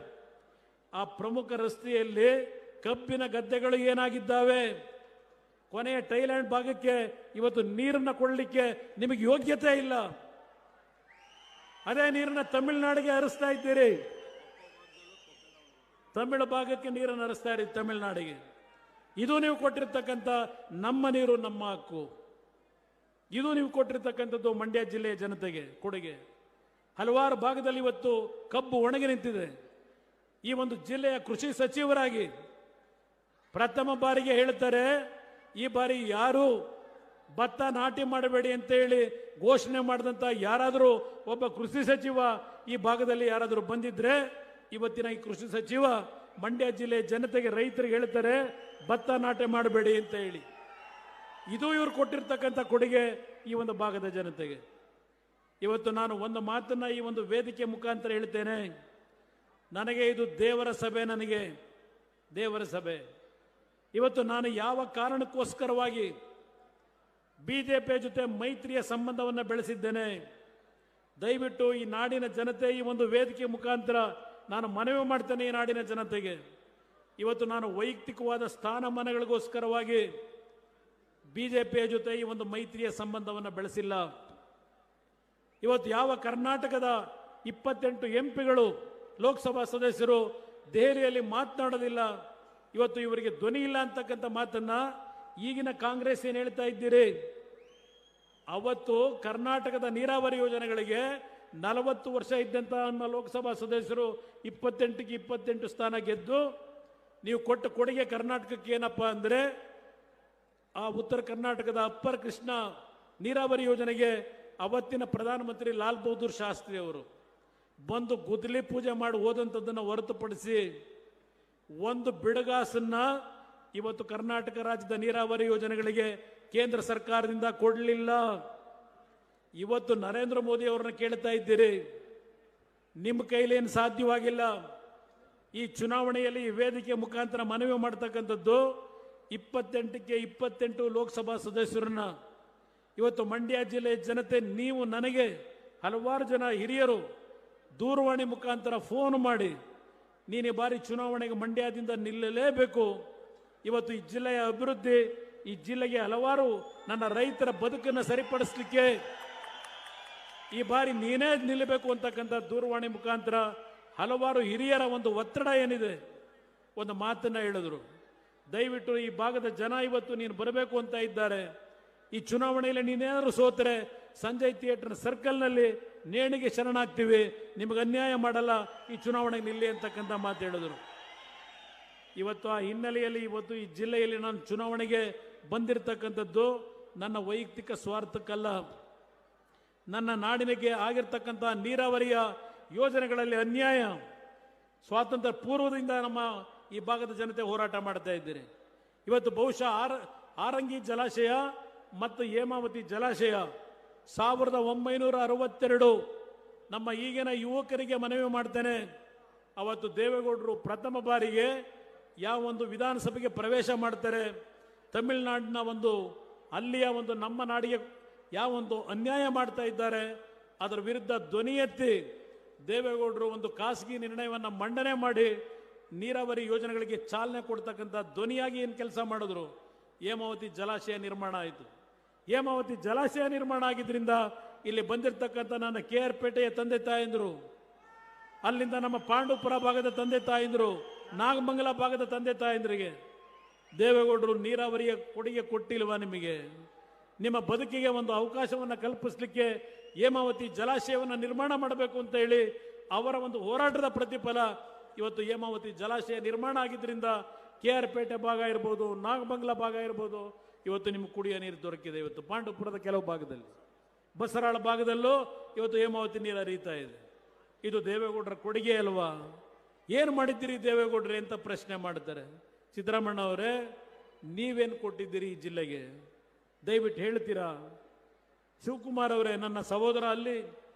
ಆ ಪ್ರಮುಖ ರಸ್ತೆಯಲ್ಲಿ ಕಬ್ಬಿನ ಗದ್ದೆಗಳು ಏನಾಗಿದ್ದಾವೆ? ಕೊನೆಯ ಟೈಲ್ಯಾಂಡ್ ಭಾಗಕ್ಕೆ ಇವತ್ತು ನೀರನ್ನು ಕೊಡಲಿಕ್ಕೆ ನಿಮಗೆ ಯೋಗ್ಯತೆ ಇಲ್ಲ. ಅದೇ ನೀರನ್ನ ತಮಿಳುನಾಡಿಗೆ ಹರಿಸ್ತಾ ಇದ್ದೀರಿ. ತಮಿಳು ಭಾಗಕ್ಕೆ ನೀರನ್ನು ಹರಿಸ್ತಾ ಇರಿ, ತಮಿಳುನಾಡಿಗೆ. ಇದು ನೀವು ಕೊಟ್ಟಿರ್ತಕ್ಕಂಥ ನಮ್ಮ ನೀರು ನಮ್ಮ ಹಕ್ಕು. ಇದು ನೀವು ಕೊಟ್ಟಿರ್ತಕ್ಕಂಥದ್ದು ಮಂಡ್ಯ ಜಿಲ್ಲೆಯ ಜನತೆಗೆ ಕೊಡುಗೆ. ಹಲವಾರು ಭಾಗದಲ್ಲಿ ಇವತ್ತು ಕಬ್ಬು ಒಣಗಿ ನಿಂತಿದೆ. ಈ ಒಂದು ಜಿಲ್ಲೆಯ ಕೃಷಿ ಸಚಿವರಾಗಿ ಪ್ರಥಮ ಬಾರಿಗೆ ಹೇಳ್ತಾರೆ, ಈ ಬಾರಿ ಯಾರು ಭತ್ತ ನಾಟಿ ಮಾಡಬೇಡಿ ಅಂತ ಹೇಳಿ ಘೋಷಣೆ ಮಾಡಿದಂಥ ಯಾರಾದರೂ ಒಬ್ಬ ಕೃಷಿ ಸಚಿವ ಈ ಭಾಗದಲ್ಲಿ ಯಾರಾದರೂ ಬಂದಿದ್ರೆ, ಇವತ್ತಿನ ಈ ಕೃಷಿ ಸಚಿವ ಮಂಡ್ಯ ಜಿಲ್ಲೆಯ ಜನತೆಗೆ, ರೈತರಿಗೆ ಹೇಳ್ತಾರೆ ಭತ್ತ ನಾಟಿ ಮಾಡಬೇಡಿ ಅಂತ ಹೇಳಿ. ಇದು ಇವರು ಕೊಟ್ಟಿರ್ತಕ್ಕಂಥ ಕೊಡುಗೆ ಈ ಒಂದು ಭಾಗದ ಜನತೆಗೆ. ಇವತ್ತು ನಾನು ಒಂದು ಮಾತನ್ನ ಈ ಒಂದು ವೇದಿಕೆ ಮುಖಾಂತರ ಹೇಳ್ತೇನೆ. ನನಗೆ ಇದು ದೇವರ ಸಭೆ, ನನಗೆ ದೇವರ ಸಭೆ. ಇವತ್ತು ನಾನು ಯಾವ ಕಾರಣಕ್ಕೋಸ್ಕರವಾಗಿ ಬಿಜೆಪಿಯ ಜೊತೆ ಮೈತ್ರಿಯ ಸಂಬಂಧವನ್ನು ಬೆಳೆಸಿದ್ದೇನೆ, ದಯವಿಟ್ಟು ಈ ನಾಡಿನ ಜನತೆ, ಈ ಒಂದು ವೇದಿಕೆ ಮುಖಾಂತರ ನಾನು ಮನವಿ ಮಾಡ್ತೇನೆ ಈ ನಾಡಿನ ಜನತೆಗೆ. ಇವತ್ತು ನಾನು ವೈಯಕ್ತಿಕವಾದ ಸ್ಥಾನಮಾನಗಳಿಗೋಸ್ಕರವಾಗಿ ಬಿಜೆಪಿಯ ಜೊತೆ ಈ ಒಂದು ಮೈತ್ರಿಯ ಸಂಬಂಧವನ್ನು ಬೆಳೆಸಿಲ್ಲ. ಇವತ್ತು ಯಾವ ಕರ್ನಾಟಕದ 28 ಎಂಪಿಗಳು, ಲೋಕಸಭಾ ಸದಸ್ಯರು ದೆಹಲಿಯಲ್ಲಿ ಮಾತನಾಡೋದಿಲ್ಲ, ಇವತ್ತು ಇವರಿಗೆ ಧ್ವನಿ ಇಲ್ಲ ಅಂತಕ್ಕಂಥ ಮಾತನ್ನ ಈಗಿನ ಕಾಂಗ್ರೆಸ್ ಏನು ಹೇಳ್ತಾ ಇದ್ದೀರಿ? ಅವತ್ತು ಕರ್ನಾಟಕದ ನೀರಾವರಿ ಯೋಜನೆಗಳಿಗೆ 40 ವರ್ಷ ಇದ್ದಂಥ ನಮ್ಮ ಲೋಕಸಭಾ ಸದಸ್ಯರು 28ಕ್ಕೆ 28 ಸ್ಥಾನ ಗೆದ್ದು, ನೀವು ಕೊಟ್ಟ ಕೊಡುಗೆ ಕರ್ನಾಟಕಕ್ಕೆ ಏನಪ್ಪಾ ಅಂದರೆ, ಆ ಉತ್ತರ ಕರ್ನಾಟಕದ ಅಪ್ಪರ್ ಕೃಷ್ಣ ನೀರಾವರಿ ಯೋಜನೆಗೆ ಅವತ್ತಿನ ಪ್ರಧಾನಮಂತ್ರಿ ಲಾಲ್ ಬಹದ್ದೂರ್ ಶಾಸ್ತ್ರಿ ಅವರು ಬಂದು ಗುದ್ದಲಿ ಪೂಜೆ ಮಾಡಿ ಹೋದಂಥದ್ದನ್ನು ಹೊರತುಪಡಿಸಿ ಒಂದು ಬಿಡುಗಾಸನ್ನ ಇವತ್ತು ಕರ್ನಾಟಕ ರಾಜ್ಯದ ನೀರಾವರಿ ಯೋಜನೆಗಳಿಗೆ ಕೇಂದ್ರ ಸರ್ಕಾರದಿಂದ ಕೊಡಲಿಲ್ಲ. ಇವತ್ತು ನರೇಂದ್ರ ಮೋದಿ ಅವರನ್ನ ಕೇಳ್ತಾ ಇದ್ದೀರಿ, ನಿಮ್ಮ ಕೈಲೇನು ಸಾಧ್ಯವಾಗಿಲ್ಲ. ಈ ಚುನಾವಣೆಯಲ್ಲಿ ಈ ವೇದಿಕೆ ಮುಖಾಂತರ ಮನವಿ ಮಾಡ್ತಕ್ಕಂಥದ್ದು 28ಕ್ಕೆ 28 ಲೋಕಸಭಾ ಸದಸ್ಯರನ್ನ. ಇವತ್ತು ಮಂಡ್ಯ ಜಿಲ್ಲೆಯ ಜನತೆ, ನೀವು ನನಗೆ ಹಲವಾರು ಜನ ಹಿರಿಯರು ದೂರವಾಣಿ ಮುಖಾಂತರ ಫೋನ್ ಮಾಡಿ, ನೀನು ಈ ಬಾರಿ ಚುನಾವಣೆಗೆ ಮಂಡ್ಯದಿಂದ ನಿಲ್ಲಲೇಬೇಕು, ಇವತ್ತು ಈ ಜಿಲ್ಲೆಯ ಅಭಿವೃದ್ಧಿ, ಈ ಜಿಲ್ಲೆಗೆ ಹಲವಾರು ನನ್ನ ರೈತರ ಬದುಕನ್ನು ಸರಿಪಡಿಸಲಿಕ್ಕೆ ಈ ಬಾರಿ ನೀನೇ ನಿಲ್ಲಬೇಕು ಅಂತಕ್ಕಂಥ ದೂರವಾಣಿ ಮುಖಾಂತರ ಹಲವಾರು ಹಿರಿಯರ ಒಂದು ಒತ್ತಡ ಏನಿದೆ, ಒಂದು ಮಾತನ್ನ ಹೇಳಿದ್ರು. ದಯವಿಟ್ಟು ಈ ಭಾಗದ ಜನ ಇವತ್ತು ನೀನು ಬರಬೇಕು ಅಂತ ಇದ್ದಾರೆ. ಈ ಚುನಾವಣೆಯಲ್ಲಿ ನೀನೇನಾದರೂ ಸೋತರೆ ಸಂಜಯ್ ಥಿಯೇಟರ್ ಸರ್ಕಲ್ನಲ್ಲಿ ನೇಣಿಗೆ ಶರಣಾಗ್ತೀವಿ, ನಿಮಗೆ ಅನ್ಯಾಯ ಮಾಡಲ್ಲ, ಈ ಚುನಾವಣೆಗೆ ನಿಲ್ಲಿ ಅಂತಕ್ಕಂಥ ಮಾತು ಹೇಳಿದ್ರು. ಇವತ್ತು ಆ ಹಿನ್ನೆಲೆಯಲ್ಲಿ ಇವತ್ತು ಈ ಜಿಲ್ಲೆಯಲ್ಲಿ ನಾನು ಚುನಾವಣೆಗೆ ಬಂದಿರತಕ್ಕಂಥದ್ದು ನನ್ನ ವೈಯಕ್ತಿಕ ಸ್ವಾರ್ಥಕ್ಕಲ್ಲ. ನನ್ನ ನಾಡಿನಿಗೆ ಆಗಿರ್ತಕ್ಕಂಥ ನೀರಾವರಿಯ ಯೋಜನೆಗಳಲ್ಲಿ ಅನ್ಯಾಯ ಸ್ವಾತಂತ್ರ್ಯ ಪೂರ್ವದಿಂದ ನಮ್ಮ ಈ ಭಾಗದ ಜನತೆ ಹೋರಾಟ ಮಾಡ್ತಾ ಇದ್ದೀರಿ. ಇವತ್ತು ಬಹುಶಃ ಆರಂಗಿ ಜಲಾಶಯ ಮತ್ತು ಹೇಮಾವತಿ ಜಲಾಶಯ 1962 ನಮ್ಮ ಈಗಿನ ಯುವಕರಿಗೆ ಮನವಿ ಮಾಡ್ತೇನೆ. ಅವತ್ತು ದೇವೇಗೌಡರು ಪ್ರಥಮ ಬಾರಿಗೆ ಯಾವ ಒಂದು ವಿಧಾನಸಭೆಗೆ ಪ್ರವೇಶ ಮಾಡ್ತಾರೆ, ತಮಿಳುನಾಡಿನ ಅಲ್ಲಿಯ ನಮ್ಮ ನಾಡಿಗೆ ಯಾವ ಒಂದು ಅನ್ಯಾಯ ಮಾಡ್ತಾ ಇದ್ದಾರೆ ಅದರ ವಿರುದ್ಧ ಧ್ವನಿ ಎತ್ತಿ ದೇವೇಗೌಡರು ಒಂದು ಖಾಸಗಿ ನಿರ್ಣಯವನ್ನು ಮಂಡನೆ ಮಾಡಿ ನೀರಾವರಿ ಯೋಜನೆಗಳಿಗೆ ಚಾಲನೆ ಕೊಡ್ತಕ್ಕಂಥ ಧ್ವನಿಯಾಗಿ ಏನು ಕೆಲಸ ಮಾಡಿದ್ರು. ಹೇಮಾವತಿ ಜಲಾಶಯ ನಿರ್ಮಾಣ ಆಯಿತು. ಹೇಮಾವತಿ ಜಲಾಶಯ ನಿರ್ಮಾಣ ಆಗಿದ್ರಿಂದ ಇಲ್ಲಿ ಬಂದಿರತಕ್ಕಂಥ ನನ್ನ KR ಪೇಟೆಯ ತಂದೆ ತಾಯಂದರು, ಅಲ್ಲಿಂದ ನಮ್ಮ ಪಾಂಡುಪುರ ಭಾಗದ ತಂದೆ ತಾಯಂದರು, ನಾಗಮಂಗಲ ಭಾಗದ ತಂದೆ ತಾಯಂದರಿಗೆ ದೇವೇಗೌಡರು ನೀರಾವರಿಯ ಕೊಡುಗೆ ಕೊಟ್ಟಿಲ್ವಾ? ನಿಮಗೆ ನಿಮ್ಮ ಬದುಕಿಗೆ ಒಂದು ಅವಕಾಶವನ್ನು ಕಲ್ಪಿಸಲಿಕ್ಕೆ ಹೇಮಾವತಿ ಜಲಾಶಯವನ್ನು ನಿರ್ಮಾಣ ಮಾಡಬೇಕು ಅಂತ ಹೇಳಿ ಅವರ ಒಂದು ಹೋರಾಟದ ಪ್ರತಿಫಲ ಇವತ್ತು ಹೇಮಾವತಿ ಜಲಾಶಯ ನಿರ್ಮಾಣ ಆಗಿದ್ದರಿಂದ KR ಪೇಟೆ ಭಾಗ ಇರ್ಬೋದು, ನಾಗಮಂಗಲ ಭಾಗ ಇರ್ಬೋದು, ಇವತ್ತು ನಿಮ್ಗೆ ಕುಡಿಯೋ ನೀರು ದೊರಕಿದೆ. ಇವತ್ತು ಪಾಂಡುಪುರದ ಕೆಲವು ಭಾಗದಲ್ಲಿ, ಬಸರಾಳ ಭಾಗದಲ್ಲೂ ಇವತ್ತು ಹೇಮಾವತಿ ನೀರು ಹರಿಯುತ್ತಾ ಇದೆ. ಇದು ದೇವೇಗೌಡರ ಕೊಡುಗೆ ಅಲ್ವಾ? ಏನು ಮಾಡಿದ್ದೀರಿ ದೇವೇಗೌಡ್ರೆ ಅಂತ ಪ್ರಶ್ನೆ ಮಾಡ್ತಾರೆ. ಸಿದ್ದರಾಮಣ್ಣ ಅವರೇ, ನೀವೇನು ಕೊಟ್ಟಿದ್ದೀರಿ ಈ ಜಿಲ್ಲೆಗೆ ದಯವಿಟ್ಟು ಹೇಳ್ತೀರಾ? ಶಿವಕುಮಾರ್ ಅವರೇ, ನನ್ನ ಸಹೋದರ ಅಲ್ಲಿ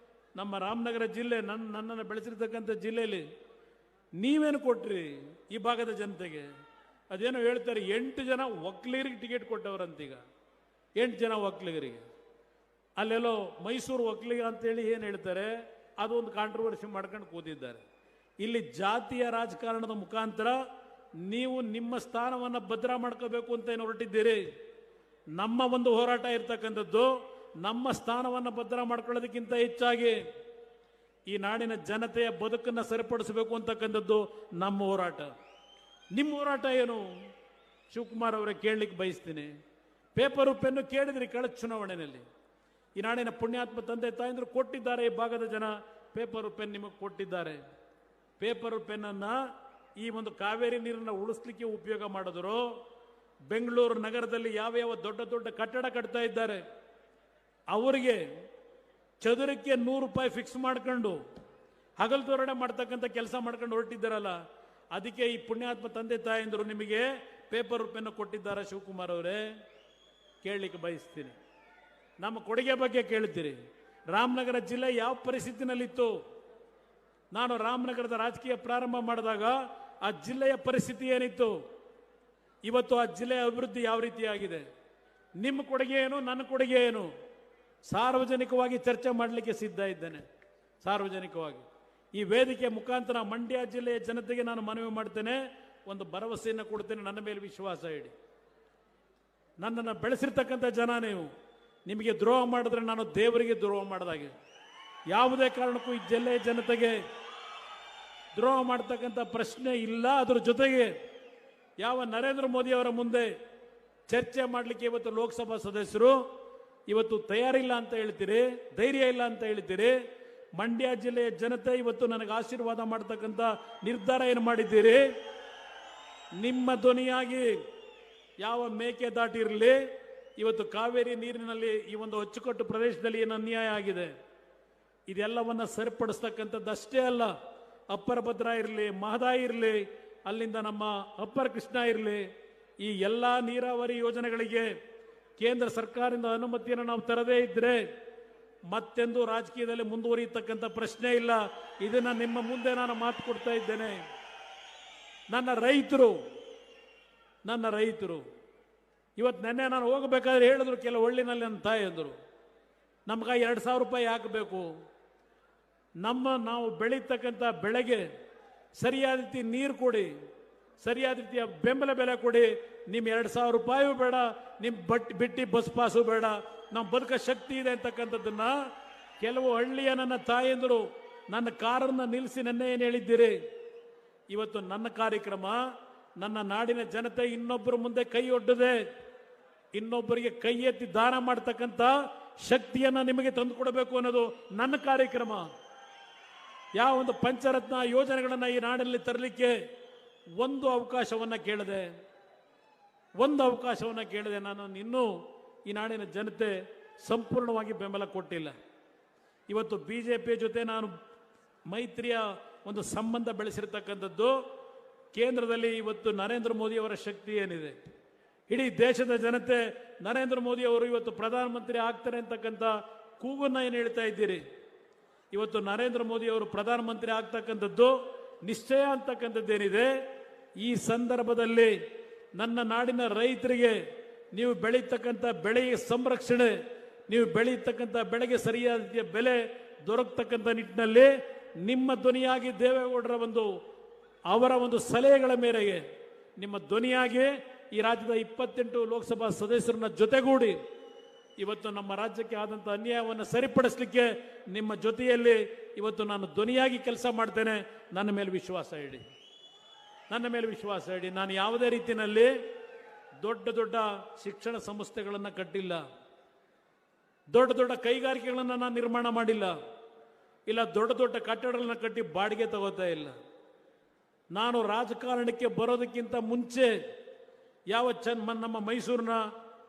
ನಮ್ಮ ರಾಮನಗರ ಜಿಲ್ಲೆ, ನನ್ನನ್ನು ಬೆಳೆಸಿರ್ತಕ್ಕಂಥ ಜಿಲ್ಲೆಯಲ್ಲಿ ನೀವೇನು ಕೊಟ್ರಿ ಈ ಭಾಗದ ಜನತೆಗೆ? ಅದೇನೋ ಹೇಳ್ತಾರೆ, 8 ಜನ ಒಕ್ಕಲಿಗರಿಗೆ ಟಿಕೆಟ್ ಕೊಟ್ಟವರಂತೀಗ, 8 ಜನ ಒಕ್ಕಲಿಗರಿಗೆ. ಅಲ್ಲೆಲ್ಲೋ ಮೈಸೂರು ಒಕ್ಕಲಿಗ ಅಂತೇಳಿ ಏನು ಹೇಳ್ತಾರೆ, ಅದೊಂದು ಕಾಂಟ್ರವರ್ಸಿ ಮಾಡ್ಕೊಂಡು ಕೂತಿದ್ದಾರೆ. ಇಲ್ಲಿ ಜಾತಿಯ ರಾಜಕಾರಣದ ಮುಖಾಂತರ ನೀವು ನಿಮ್ಮ ಸ್ಥಾನವನ್ನು ಭದ್ರ ಮಾಡ್ಕೋಬೇಕು ಅಂತ ಏನು ಹೊರಟಿದ್ದೀರಿ. ನಮ್ಮ ಒಂದು ಹೋರಾಟ ಇರ್ತಕ್ಕಂಥದ್ದು ನಮ್ಮ ಸ್ಥಾನವನ್ನು ಭದ್ರ ಮಾಡ್ಕೊಳ್ಳೋದಕ್ಕಿಂತ ಹೆಚ್ಚಾಗಿ ಈ ನಾಡಿನ ಜನತೆಯ ಬದುಕನ್ನು ಸರಿಪಡಿಸಬೇಕು ಅಂತಕ್ಕಂಥದ್ದು ನಮ್ಮ ಹೋರಾಟ. ನಿಮ್ಮ ಹೋರಾಟ ಏನು? ಶಿವಕುಮಾರ್ ಅವರೇ ಕೇಳಲಿಕ್ಕೆ ಬಯಸ್ತೀನಿ. ಪೇಪರು ಪೆನ್ನು ಕೇಳಿದ್ರಿ ಕಳೆದ ಚುನಾವಣೆಯಲ್ಲಿ. ಈ ನಾಡಿನ ಪುಣ್ಯಾತ್ಮ ತಂದೆ ತಾಯಂದ್ರು ಕೊಟ್ಟಿದ್ದಾರೆ, ಈ ಭಾಗದ ಜನ ಪೇಪರು ಪೆನ್ ನಿಮಗೆ ಕೊಟ್ಟಿದ್ದಾರೆ. ಪೇಪರು ಪೆನ್ನನ್ನು ಈ ಒಂದು ಕಾವೇರಿ ನೀರನ್ನು ಉಳಿಸ್ಲಿಕ್ಕೆ ಉಪಯೋಗ ಮಾಡಿದ್ರು. ಬೆಂಗಳೂರು ನಗರದಲ್ಲಿ ಯಾವ ದೊಡ್ಡ ದೊಡ್ಡ ಕಟ್ಟಡ ಕಟ್ತಾ ಇದ್ದಾರೆ, ಅವರಿಗೆ ಚದುರಕ್ಕೆ 100 ರೂಪಾಯಿ ಫಿಕ್ಸ್ ಮಾಡ್ಕೊಂಡು ಹಗಲು ತೋರಣೆ ಮಾಡ್ತಕ್ಕಂಥ ಕೆಲಸ ಮಾಡ್ಕೊಂಡು ಹೊರಟಿದ್ದಾರಲ್ಲ, ಅದಕ್ಕೆ ಈ ಪುಣ್ಯಾತ್ಮ ತಂದೆ ತಾಯಂದರು ನಿಮಗೆ ಪೇಪರ್ ಪೆನ್ನು ಕೊಟ್ಟಿದ್ದಾರೆ. ಶಿವಕುಮಾರ್ ಅವರೇ, ಕೇಳಲಿಕ್ಕೆ ಬಯಸ್ತೀನಿ. ನಮ್ಮ ಕೊಡುಗೆ ಬಗ್ಗೆ ಕೇಳ್ತೀರಿ. ರಾಮನಗರ ಜಿಲ್ಲೆ ಯಾವ ಪರಿಸ್ಥಿತಿನಲ್ಲಿತ್ತು? ನಾನು ರಾಮನಗರದ ರಾಜಕೀಯ ಪ್ರಾರಂಭ ಮಾಡಿದಾಗ ಆ ಜಿಲ್ಲೆಯ ಪರಿಸ್ಥಿತಿ ಏನಿತ್ತು? ಇವತ್ತು ಆ ಜಿಲ್ಲೆಯ ಅಭಿವೃದ್ಧಿ ಯಾವ ರೀತಿಯಾಗಿದೆ? ನಿಮ್ಮ ಕೊಡುಗೆ ಏನು, ನನ್ನ ಕೊಡುಗೆ ಏನು? ಸಾರ್ವಜನಿಕವಾಗಿ ಚರ್ಚೆ ಮಾಡಲಿಕ್ಕೆ ಸಿದ್ಧ ಇದ್ದೇನೆ. ಸಾರ್ವಜನಿಕವಾಗಿ ಈ ವೇದಿಕೆ ಮುಖಾಂತರ ಮಂಡ್ಯ ಜಿಲ್ಲೆಯ ಜನತೆಗೆ ನಾನು ಮನವಿ ಮಾಡ್ತೇನೆ, ಒಂದು ಭರವಸೆಯನ್ನು ಕೊಡ್ತೇನೆ. ನನ್ನ ಮೇಲೆ ವಿಶ್ವಾಸ ಇಡಿ. ನನ್ನನ್ನು ಬೆಳೆಸಿರ್ತಕ್ಕಂಥ ಜನ ನೀವು. ನಿಮಗೆ ದ್ರೋಹ ಮಾಡಿದ್ರೆ ನಾನು ದೇವರಿಗೆ ದ್ರೋಹ ಮಾಡಿದಾಗೆ. ಯಾವುದೇ ಕಾರಣಕ್ಕೂ ಈ ಜಿಲ್ಲೆಯ ಜನತೆಗೆ ದ್ರೋಹ ಮಾಡ್ತಕ್ಕಂಥ ಪ್ರಶ್ನೆ ಇಲ್ಲ. ಅದರ ಜೊತೆಗೆ ಯಾವ ನರೇಂದ್ರ ಮೋದಿ ಅವರ ಮುಂದೆ ಚರ್ಚೆ ಮಾಡಲಿಕ್ಕೆ ಇವತ್ತು ಲೋಕಸಭಾ ಸದಸ್ಯರು ಇವತ್ತು ತಯಾರಿಲ್ಲ ಅಂತ ಹೇಳ್ತೀರಿ, ಧೈರ್ಯ ಇಲ್ಲ ಅಂತ ಹೇಳ್ತೀರಿ. ಮಂಡ್ಯ ಜಿಲ್ಲೆಯ ಜನತೆ ಇವತ್ತು ನನಗೆ ಆಶೀರ್ವಾದ ಮಾಡ್ತಕ್ಕಂಥ ನಿರ್ಧಾರ ಏನು ಮಾಡಿದ್ದೀರಿ? ನಿಮ್ಮ ಧ್ವನಿಯಾಗಿ ಯಾವ ಮೇಕೆ ದಾಟಿರಲಿ, ಇವತ್ತು ಕಾವೇರಿ ನೀರಿನಲ್ಲಿ ಈ ಒಂದು ಅಚ್ಚುಕಟ್ಟು ಪ್ರದೇಶದಲ್ಲಿ ಏನು ಅನ್ಯಾಯ ಆಗಿದೆ ಇದೆಲ್ಲವನ್ನ ಸರಿಪಡಿಸ್ತಕ್ಕಂಥದ್ದಷ್ಟೇ ಅಲ್ಲ, ಅಪ್ಪರ ಭದ್ರಾ ಇರಲಿ, ಮಹದಾಯಿ ಇರಲಿ, ಅಲ್ಲಿಂದ ನಮ್ಮ ಅಪ್ಪರ ಕೃಷ್ಣ ಇರಲಿ, ಈ ಎಲ್ಲ ನೀರಾವರಿ ಯೋಜನೆಗಳಿಗೆ ಕೇಂದ್ರ ಸರ್ಕಾರದಿಂದ ಅನುಮತಿಯನ್ನು ನಾವು ತರದೇ ಇದ್ರೆ ಮತ್ತೆಂದು ರಾಜಕೀಯದಲ್ಲಿ ಮುಂದುವರಿಯತಕ್ಕಂಥ ಪ್ರಶ್ನೆ ಇಲ್ಲ. ಇದನ್ನ ನಿಮ್ಮ ಮುಂದೆ ನಾನು ಮಾತು ಕೊಡ್ತಾ ಇದ್ದೇನೆ. ನನ್ನ ರೈತರು ಇವತ್ತು ನೆನ್ನೆ ನಾನು ಹೋಗಬೇಕಾದ್ರೆ ಹೇಳಿದ್ರು, ಕೆಲವು ಹಳ್ಳಿನಲ್ಲಿ ನನ್ನ ತಾಯಿ ಅಂದರು, ನಮ್ಗೆ 2,000 ರೂಪಾಯಿ ಹಾಕಬೇಕು, ನಾವು ಬೆಳೀತಕ್ಕಂಥ ಬೆಳೆಗೆ ಸರಿಯಾದ ರೀತಿ ನೀರು ಕೊಡಿ, ಸರಿಯಾದ ರೀತಿಯ ಬೆಂಬಲ ಬೆಲೆ ಕೊಡಿ. ನಿಮ್ಮ 2,000 ರೂಪಾಯಿಯೂ ಬೇಡ, ನಿಮ್ಮ ಬಿಟ್ಟಿ ಬಸ್ ಪಾಸು ಬೇಡ, ನಮ್ಮ ಬದುಕ ಶಕ್ತಿ ಇದೆ ಅಂತಕ್ಕಂಥದ್ದನ್ನ ಕೆಲವು ಹಳ್ಳಿಯ ನನ್ನ ತಾಯಂದರು ನನ್ನ ಕಾರನ್ನು ನಿಲ್ಲಿಸಿ ನೆನ್ನೆ ಏನು ಹೇಳಿದ್ದೀರಿ. ಇವತ್ತು ನನ್ನ ಕಾರ್ಯಕ್ರಮ, ನನ್ನ ನಾಡಿನ ಜನತೆ ಇನ್ನೊಬ್ಬರ ಮುಂದೆ ಕೈ ಒಡ್ಡದೆ ಇನ್ನೊಬ್ಬರಿಗೆ ಕೈ ಎತ್ತಿ ದಾನ ಮಾಡ್ತಕ್ಕಂಥ ಶಕ್ತಿಯನ್ನ ನಿಮಗೆ ತಂದುಕೊಡಬೇಕು ಅನ್ನೋದು ನನ್ನ ಕಾರ್ಯಕ್ರಮ. ಯಾವ ಒಂದು ಪಂಚರತ್ನ ಯೋಜನೆಗಳನ್ನು ಈ ನಾಡಿನಲ್ಲಿ ತರಲಿಕ್ಕೆ ಒಂದು ಅವಕಾಶವನ್ನು ಕೇಳಿದೆ ನಾನು ಇನ್ನೂ ಈ ನಾಡಿನ ಜನತೆ ಸಂಪೂರ್ಣವಾಗಿ ಬೆಂಬಲ ಕೊಟ್ಟಿಲ್ಲ. ಇವತ್ತು ಬಿಜೆಪಿ ಜೊತೆ ನಾನು ಮೈತ್ರಿಯ ಒಂದು ಸಂಬಂಧ ಬೆಳೆಸಿರ್ತಕ್ಕಂಥದ್ದು ಕೇಂದ್ರದಲ್ಲಿ ಇವತ್ತು ನರೇಂದ್ರ ಮೋದಿ ಅವರ ಶಕ್ತಿ ಏನಿದೆ, ಇಡೀ ದೇಶದ ಜನತೆ ನರೇಂದ್ರ ಮೋದಿ ಅವರು ಇವತ್ತು ಪ್ರಧಾನಮಂತ್ರಿ ಆಗ್ತಾರೆ ಅಂತಕ್ಕಂಥ ಕೂಗನ್ನು ಏನು ಹೇಳ್ತಾ ಇದ್ದೀರಿ, ಇವತ್ತು ನರೇಂದ್ರ ಮೋದಿ ಅವರು ಪ್ರಧಾನಮಂತ್ರಿ ಆಗ್ತಕ್ಕಂಥದ್ದು ನಿಶ್ಚಯ ಅಂತಕ್ಕಂಥದ್ದೇನಿದೆ. ಈ ಸಂದರ್ಭದಲ್ಲಿ ನನ್ನ ನಾಡಿನ ರೈತರಿಗೆ ನೀವು ಬೆಳೀತಕ್ಕಂಥ ಬೆಳೆಯ ಸಂರಕ್ಷಣೆ, ನೀವು ಬೆಳೀತಕ್ಕಂಥ ಬೆಳೆಗೆ ಸರಿಯಾದ ರೀತಿಯ ಬೆಲೆ ದೊರಕತಕ್ಕಂಥ ನಿಟ್ಟಿನಲ್ಲಿ ನಿಮ್ಮ ಧ್ವನಿಯಾಗಿ ದೇವೇಗೌಡರ ಅವರ ಸಲಹೆಗಳ ಮೇರೆಗೆ ನಿಮ್ಮ ಧ್ವನಿಯಾಗಿ ಈ ರಾಜ್ಯದ 28 ಲೋಕಸಭಾ ಸದಸ್ಯರನ್ನ ಜೊತೆಗೂಡಿ ಇವತ್ತು ನಮ್ಮ ರಾಜ್ಯಕ್ಕೆ ಆದಂಥ ಅನ್ಯಾಯವನ್ನು ಸರಿಪಡಿಸಲಿಕ್ಕೆ ನಿಮ್ಮ ಜೊತೆಯಲ್ಲಿ ಇವತ್ತು ನಾನು ಧ್ವನಿಯಾಗಿ ಕೆಲಸ ಮಾಡ್ತೇನೆ. ನನ್ನ ಮೇಲೆ ವಿಶ್ವಾಸ ಇಡಿ. ನಾನು ಯಾವುದೇ ರೀತಿಯಲ್ಲಿ ದೊಡ್ಡ ಶಿಕ್ಷಣ ಸಂಸ್ಥೆಗಳನ್ನು ಕಟ್ಟಿಲ್ಲ, ದೊಡ್ಡ ಕೈಗಾರಿಕೆಗಳನ್ನು ನಾನು ನಿರ್ಮಾಣ ಮಾಡಿಲ್ಲ, ಇಲ್ಲ ದೊಡ್ಡ ಕಟ್ಟಡಗಳನ್ನು ಕಟ್ಟಿ ಬಾಡಿಗೆ ತಗೋತಾ ಇಲ್ಲ. ನಾನು ರಾಜಕಾರಣಕ್ಕೆ ಬರೋದಕ್ಕಿಂತ ಮುಂಚೆ ನಮ್ಮ ಮೈಸೂರಿನ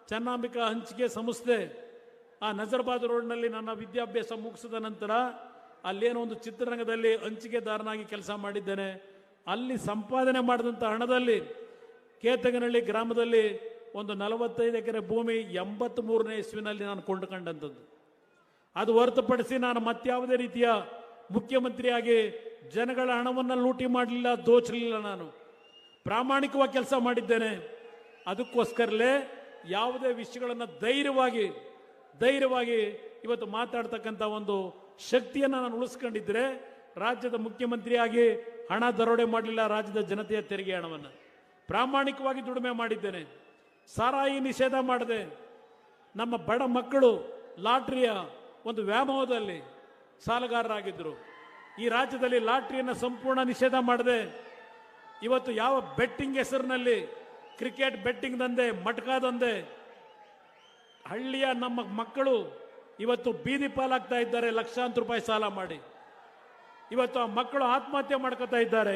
ಚೆನ್ನಾಂಬಿಕಾ ಹಂಚಿಕೆ ಸಂಸ್ಥೆ ಆ ನಜರ್ಬಾದ್ ರೋಡ್ನಲ್ಲಿ ನನ್ನ ವಿದ್ಯಾಭ್ಯಾಸ ಮುಗಿಸಿದ ನಂತರ ಅಲ್ಲೇನೋ ಒಂದು ಚಿತ್ರರಂಗದಲ್ಲಿ ಹಂಚಿಕೆದಾರನಾಗಿ ಕೆಲಸ ಮಾಡಿದ್ದೇನೆ. ಅಲ್ಲಿ ಸಂಪಾದನೆ ಮಾಡಿದಂಥ ಹಣದಲ್ಲಿ ಕೇತಗನಹಳ್ಳಿ ಗ್ರಾಮದಲ್ಲಿ 45 ಎಕರೆ ಭೂಮಿ 83ನೇ ಇಸ್ವಿನಲ್ಲಿ ನಾನು ಕೊಂಡುಕೊಂಡಂಥದ್ದು. ಅದು ಹೊರತುಪಡಿಸಿ ನಾನು ಮತ್ಯಾವುದೇ ರೀತಿಯ ಮುಖ್ಯಮಂತ್ರಿಯಾಗಿ ಜನಗಳ ಹಣವನ್ನು ಲೂಟಿ ಮಾಡಲಿಲ್ಲ, ದೋಚಲಿಲ್ಲ. ನಾನು ಪ್ರಾಮಾಣಿಕವಾಗಿ ಕೆಲಸ ಮಾಡಿದ್ದೇನೆ. ಅದಕ್ಕೋಸ್ಕರಲೇ ಯಾವುದೇ ವಿಷಯಗಳನ್ನು ಧೈರ್ಯವಾಗಿ ಇವತ್ತು ಮಾತಾಡ್ತಕ್ಕಂಥ ಶಕ್ತಿಯನ್ನು ನಾನು ಉಳಿಸ್ಕೊಂಡಿದ್ರೆ ರಾಜ್ಯದ ಮುಖ್ಯಮಂತ್ರಿಯಾಗಿ ಹಣ ದರೋಡೆ ಮಾಡಲಿಲ್ಲ. ರಾಜ್ಯದ ಜನತೆಯ ತೆರಿಗೆ ಹಣವನ್ನು ಪ್ರಾಮಾಣಿಕವಾಗಿ ದುಡಿಮೆ ಮಾಡಿದ್ದೇನೆ. ಸಾರಾಯಿ ನಿಷೇಧ ಮಾಡಿದೆ. ನಮ್ಮ ಬಡ ಮಕ್ಕಳು ಲಾಟ್ರಿಯ ವ್ಯಾಮೋಹದಲ್ಲಿ ಸಾಲಗಾರರಾಗಿದ್ದರು. ಈ ರಾಜ್ಯದಲ್ಲಿ ಲಾಟ್ರಿಯನ್ನು ಸಂಪೂರ್ಣ ನಿಷೇಧ ಮಾಡಿದೆ. ಇವತ್ತು ಯಾವ ಬೆಟ್ಟಿಂಗ್ ಹೆಸರಿನಲ್ಲಿ ಕ್ರಿಕೆಟ್ ಬೆಟ್ಟಿಂಗ್ ದಂಧೆ, ಮಟ್ಕಾ ದಂಧೆ, ಹಳ್ಳಿಯ ನಮ್ಮ ಮಕ್ಕಳು ಇವತ್ತು ಬೀದಿ ಪಾಲಾಗ್ತಾ ಇದ್ದಾರೆ. ಲಕ್ಷಾಂತರ ರೂಪಾಯಿ ಸಾಲ ಮಾಡಿ ಇವತ್ತು ಆ ಮಕ್ಕಳು ಆತ್ಮಹತ್ಯೆ ಮಾಡ್ಕೋತಾ ಇದ್ದಾರೆ.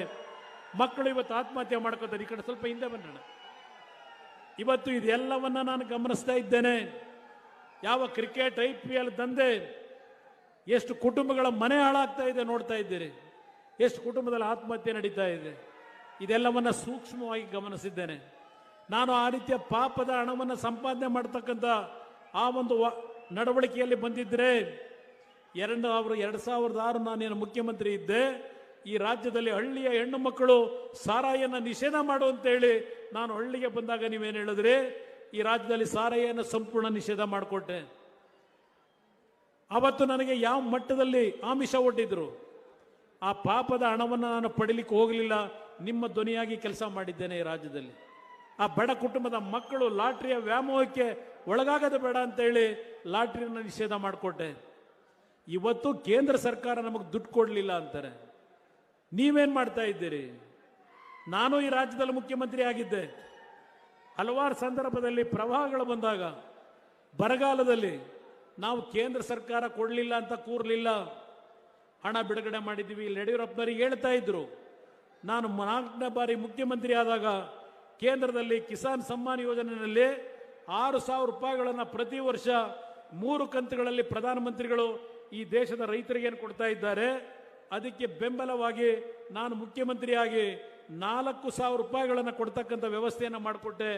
ಈ ಕಡೆ ಸ್ವಲ್ಪ ಹಿಂದೆ ಬನ್ನೋಣ. ಇವತ್ತು ಇದೆಲ್ಲವನ್ನ ನಾನು ಗಮನಿಸ್ತಾ ಇದ್ದೇನೆ. ಯಾವ ಕ್ರಿಕೆಟ್ IPL ದಂಧೆ ಎಷ್ಟು ಕುಟುಂಬಗಳ ಮನೆ ಹಾಳಾಗ್ತಾ ಇದೆ ನೋಡ್ತಾ ಇದ್ದೀರಿ. ಎಷ್ಟು ಕುಟುಂಬದಲ್ಲಿ ಆತ್ಮಹತ್ಯೆ ನಡೀತಾ ಇದೆ. ಇದೆಲ್ಲವನ್ನ ಸೂಕ್ಷ್ಮವಾಗಿ ಗಮನಿಸಿದ್ದೇನೆ. ನಾನು ಆ ರೀತಿಯ ಪಾಪದ ಹಣವನ್ನು ಸಂಪಾದನೆ ಮಾಡತಕ್ಕಂಥ ಆ ನಡವಳಿಕೆಯಲ್ಲಿ ಬಂದಿದ್ದರೆ 2006 ನಾನೇನು ಮುಖ್ಯಮಂತ್ರಿ ಇದ್ದೆ, ಈ ರಾಜ್ಯದಲ್ಲಿ ಹಳ್ಳಿಯ ಹೆಣ್ಣು ಮಕ್ಕಳು ಸಾರಾಯಿಯನ್ನು ನಿಷೇಧ ಮಾಡುವಂತೇಳಿ ನಾನು ಹಳ್ಳಿಗೆ ಬಂದಾಗ ನೀವೇನು ಹೇಳಿದ್ರಿ, ಈ ರಾಜ್ಯದಲ್ಲಿ ಸಾರಾಯಿಯನ್ನು ಸಂಪೂರ್ಣ ನಿಷೇಧ ಮಾಡಿಕೊಟ್ಟೆ. ಅವತ್ತು ನನಗೆ ಯಾವ ಮಟ್ಟದಲ್ಲಿ ಆಮಿಷ ಒಡ್ಡಿದ್ರು. ಆ ಪಾಪದ ಹಣವನ್ನು ನಾನು ಪಡಿಲಿಕ್ಕೆ ಹೋಗಲಿಲ್ಲ. ನಿಮ್ಮ ಧ್ವನಿಯಾಗಿ ಕೆಲಸ ಮಾಡಿದ್ದೇನೆ. ಈ ರಾಜ್ಯದಲ್ಲಿ ಆ ಬಡ ಕುಟುಂಬದ ಮಕ್ಕಳು ಲಾಟ್ರಿಯ ವ್ಯಾಮೋಹಕ್ಕೆ ಒಳಗಾಗದ ಬೇಡ ಅಂತೇಳಿ ಲಾಟ್ರಿಯನ್ನು ನಿಷೇಧ ಮಾಡಿಕೊಟ್ಟೆ. ಇವತ್ತು ಕೇಂದ್ರ ಸರ್ಕಾರ ನಮಗೆ ದುಡ್ಡು ಕೊಡಲಿಲ್ಲ ಅಂತಾರೆ. ನೀವೇನ್ ಮಾಡ್ತಾ ಇದ್ದೀರಿ? ನಾನು ಈ ರಾಜ್ಯದಲ್ಲಿ ಮುಖ್ಯಮಂತ್ರಿ ಆಗಿದ್ದೆ. ಹಲವಾರು ಸಂದರ್ಭದಲ್ಲಿ ಪ್ರವಾಹಗಳು ಬಂದಾಗ, ಬರಗಾಲದಲ್ಲಿ ನಾವು ಕೇಂದ್ರ ಸರ್ಕಾರ ಕೊಡಲಿಲ್ಲ ಅಂತ ಕೂರಲಿಲ್ಲ, ಹಣ ಬಿಡುಗಡೆ ಮಾಡಿದ್ದೀವಿ. ಯಡಿಯೂರಪ್ಪನವರಿಗೆ ಹೇಳ್ತಾ ಇದ್ರು. ನಾನು 4ನೇ ಬಾರಿ ಮುಖ್ಯಮಂತ್ರಿ ಆದಾಗ ಕೇಂದ್ರದಲ್ಲಿ ಕಿಸಾನ್ ಸಮ್ಮಾನ್ ಯೋಜನೆಯಲ್ಲಿ 6,000 ರೂಪಾಯಿಗಳನ್ನು ಪ್ರತಿ ವರ್ಷ 3 ಕಂತುಗಳಲ್ಲಿ ಪ್ರಧಾನಮಂತ್ರಿಗಳು ಈ ದೇಶದ ರೈತರಿಗೆ ಕೊಡ್ತಾ ಇದ್ದಾರೆ. ಅದಕ್ಕೆ ಬೆಂಬಲವಾಗಿ ನಾನು ಮುಖ್ಯಮಂತ್ರಿಯಾಗಿ 4,000 ರೂಪಾಯಿಗಳನ್ನು ಕೊಡ್ತಕ್ಕಂಥ ವ್ಯವಸ್ಥೆಯನ್ನು ಮಾಡಿಕೊಟ್ಟೆ.